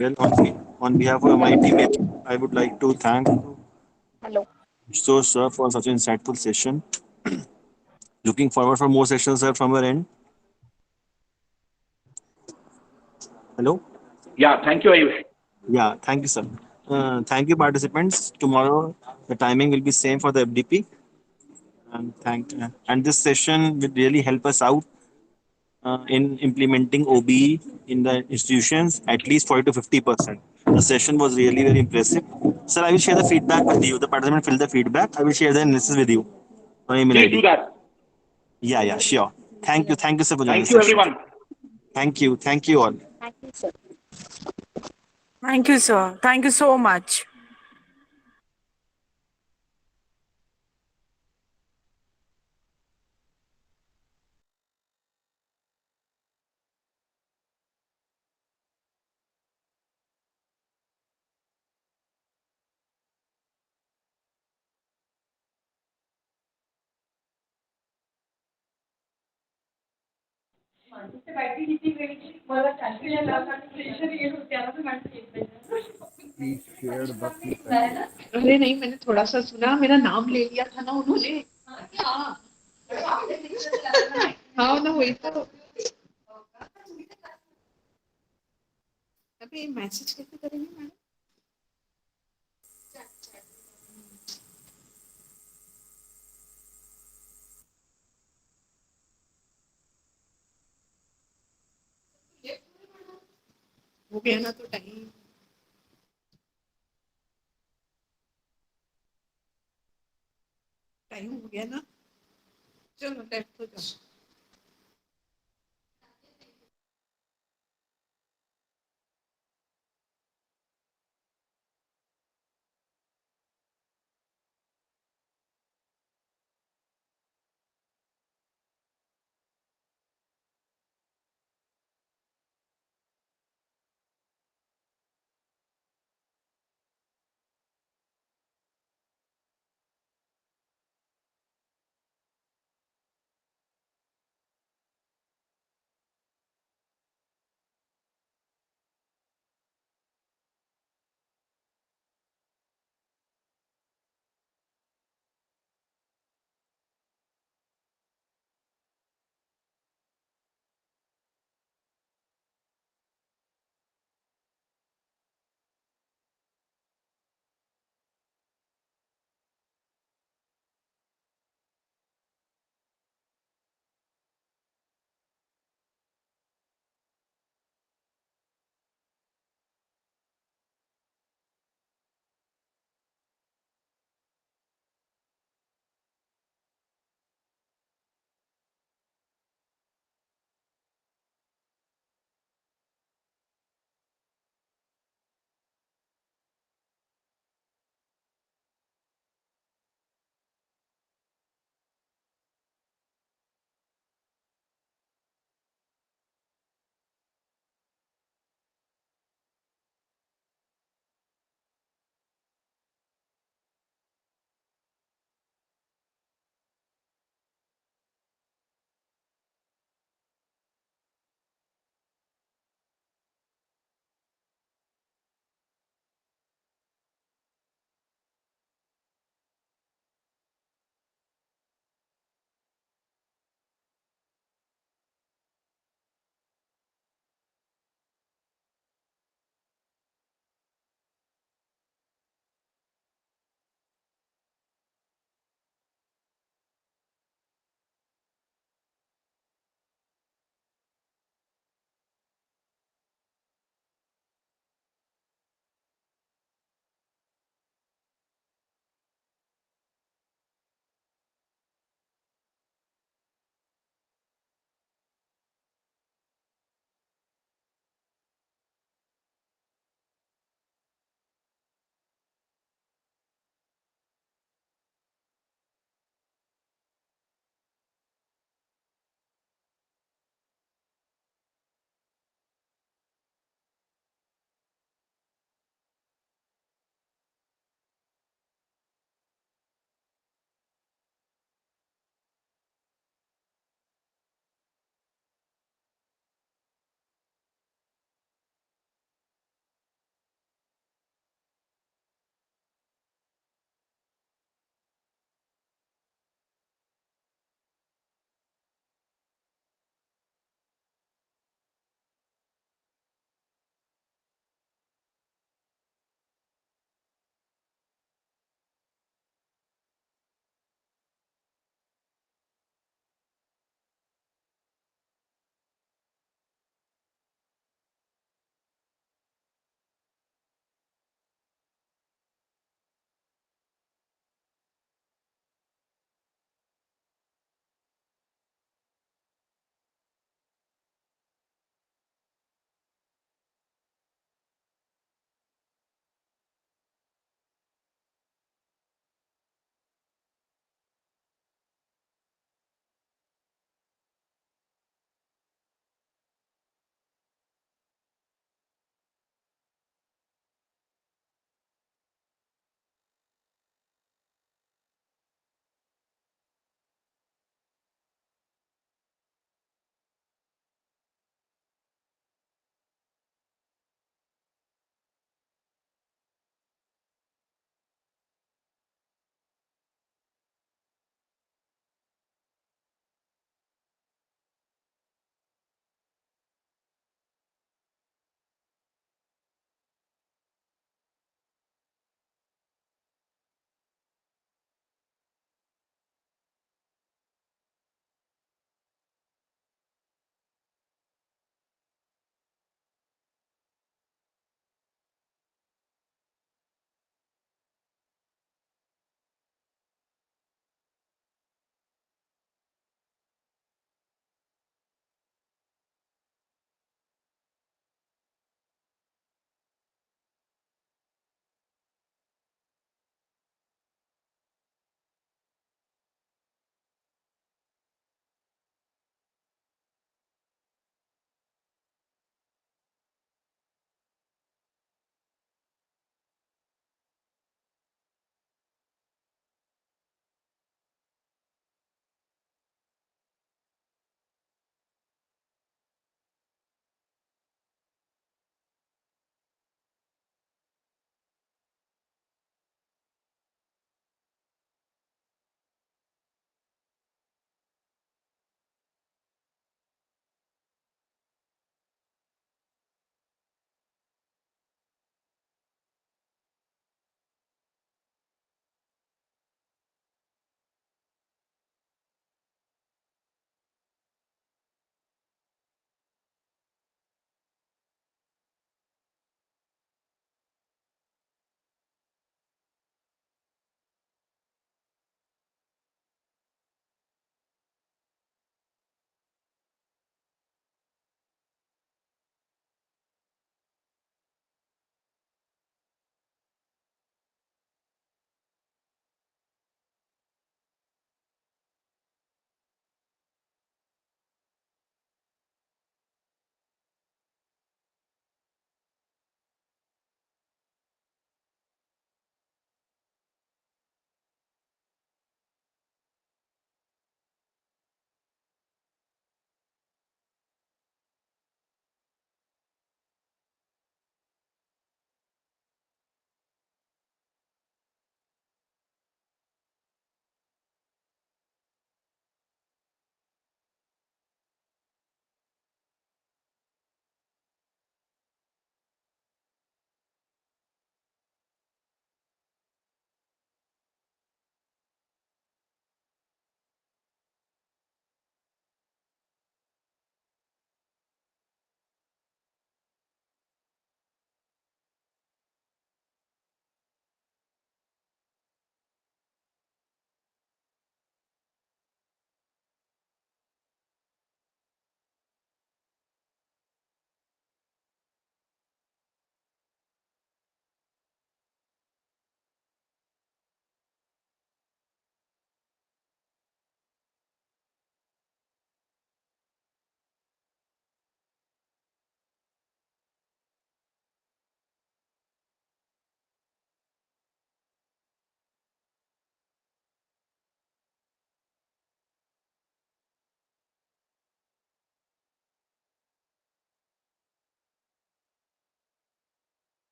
Well, on behalf of MITmeerut, I would like to thank sir for such an insightful session. Looking forward for more sessions, sir, from your end. Hello? Yeah, thank you, Ayush. Yeah, thank you, sir. Thank you, participants. Tomorrow, the timing will be same for the FDP. And this session will really help us out in implementing OBE in the institutions, at least 40 to 50%. The session was really very impressive. Sir, I will share the feedback with you. The participant fill the feedback. I will share the analysis with you on email Please ID. do that. Yeah, sure. Thank you, sir, for joining Thank the you, session. everyone. Thank you all. Thank you, sir. Thank you, sir. Thank you so much. अरे नहीं, मैंने थोड़ा सा सुना, मेरा नाम ले लिया था ना उन्होंने। हाँ हाँ ना, वही तो। अभी मैसेज कैसे करेंगे मैडम? हो गया ना तो टाइम हो गया ना, चलो लेफ्ट हो जाओ।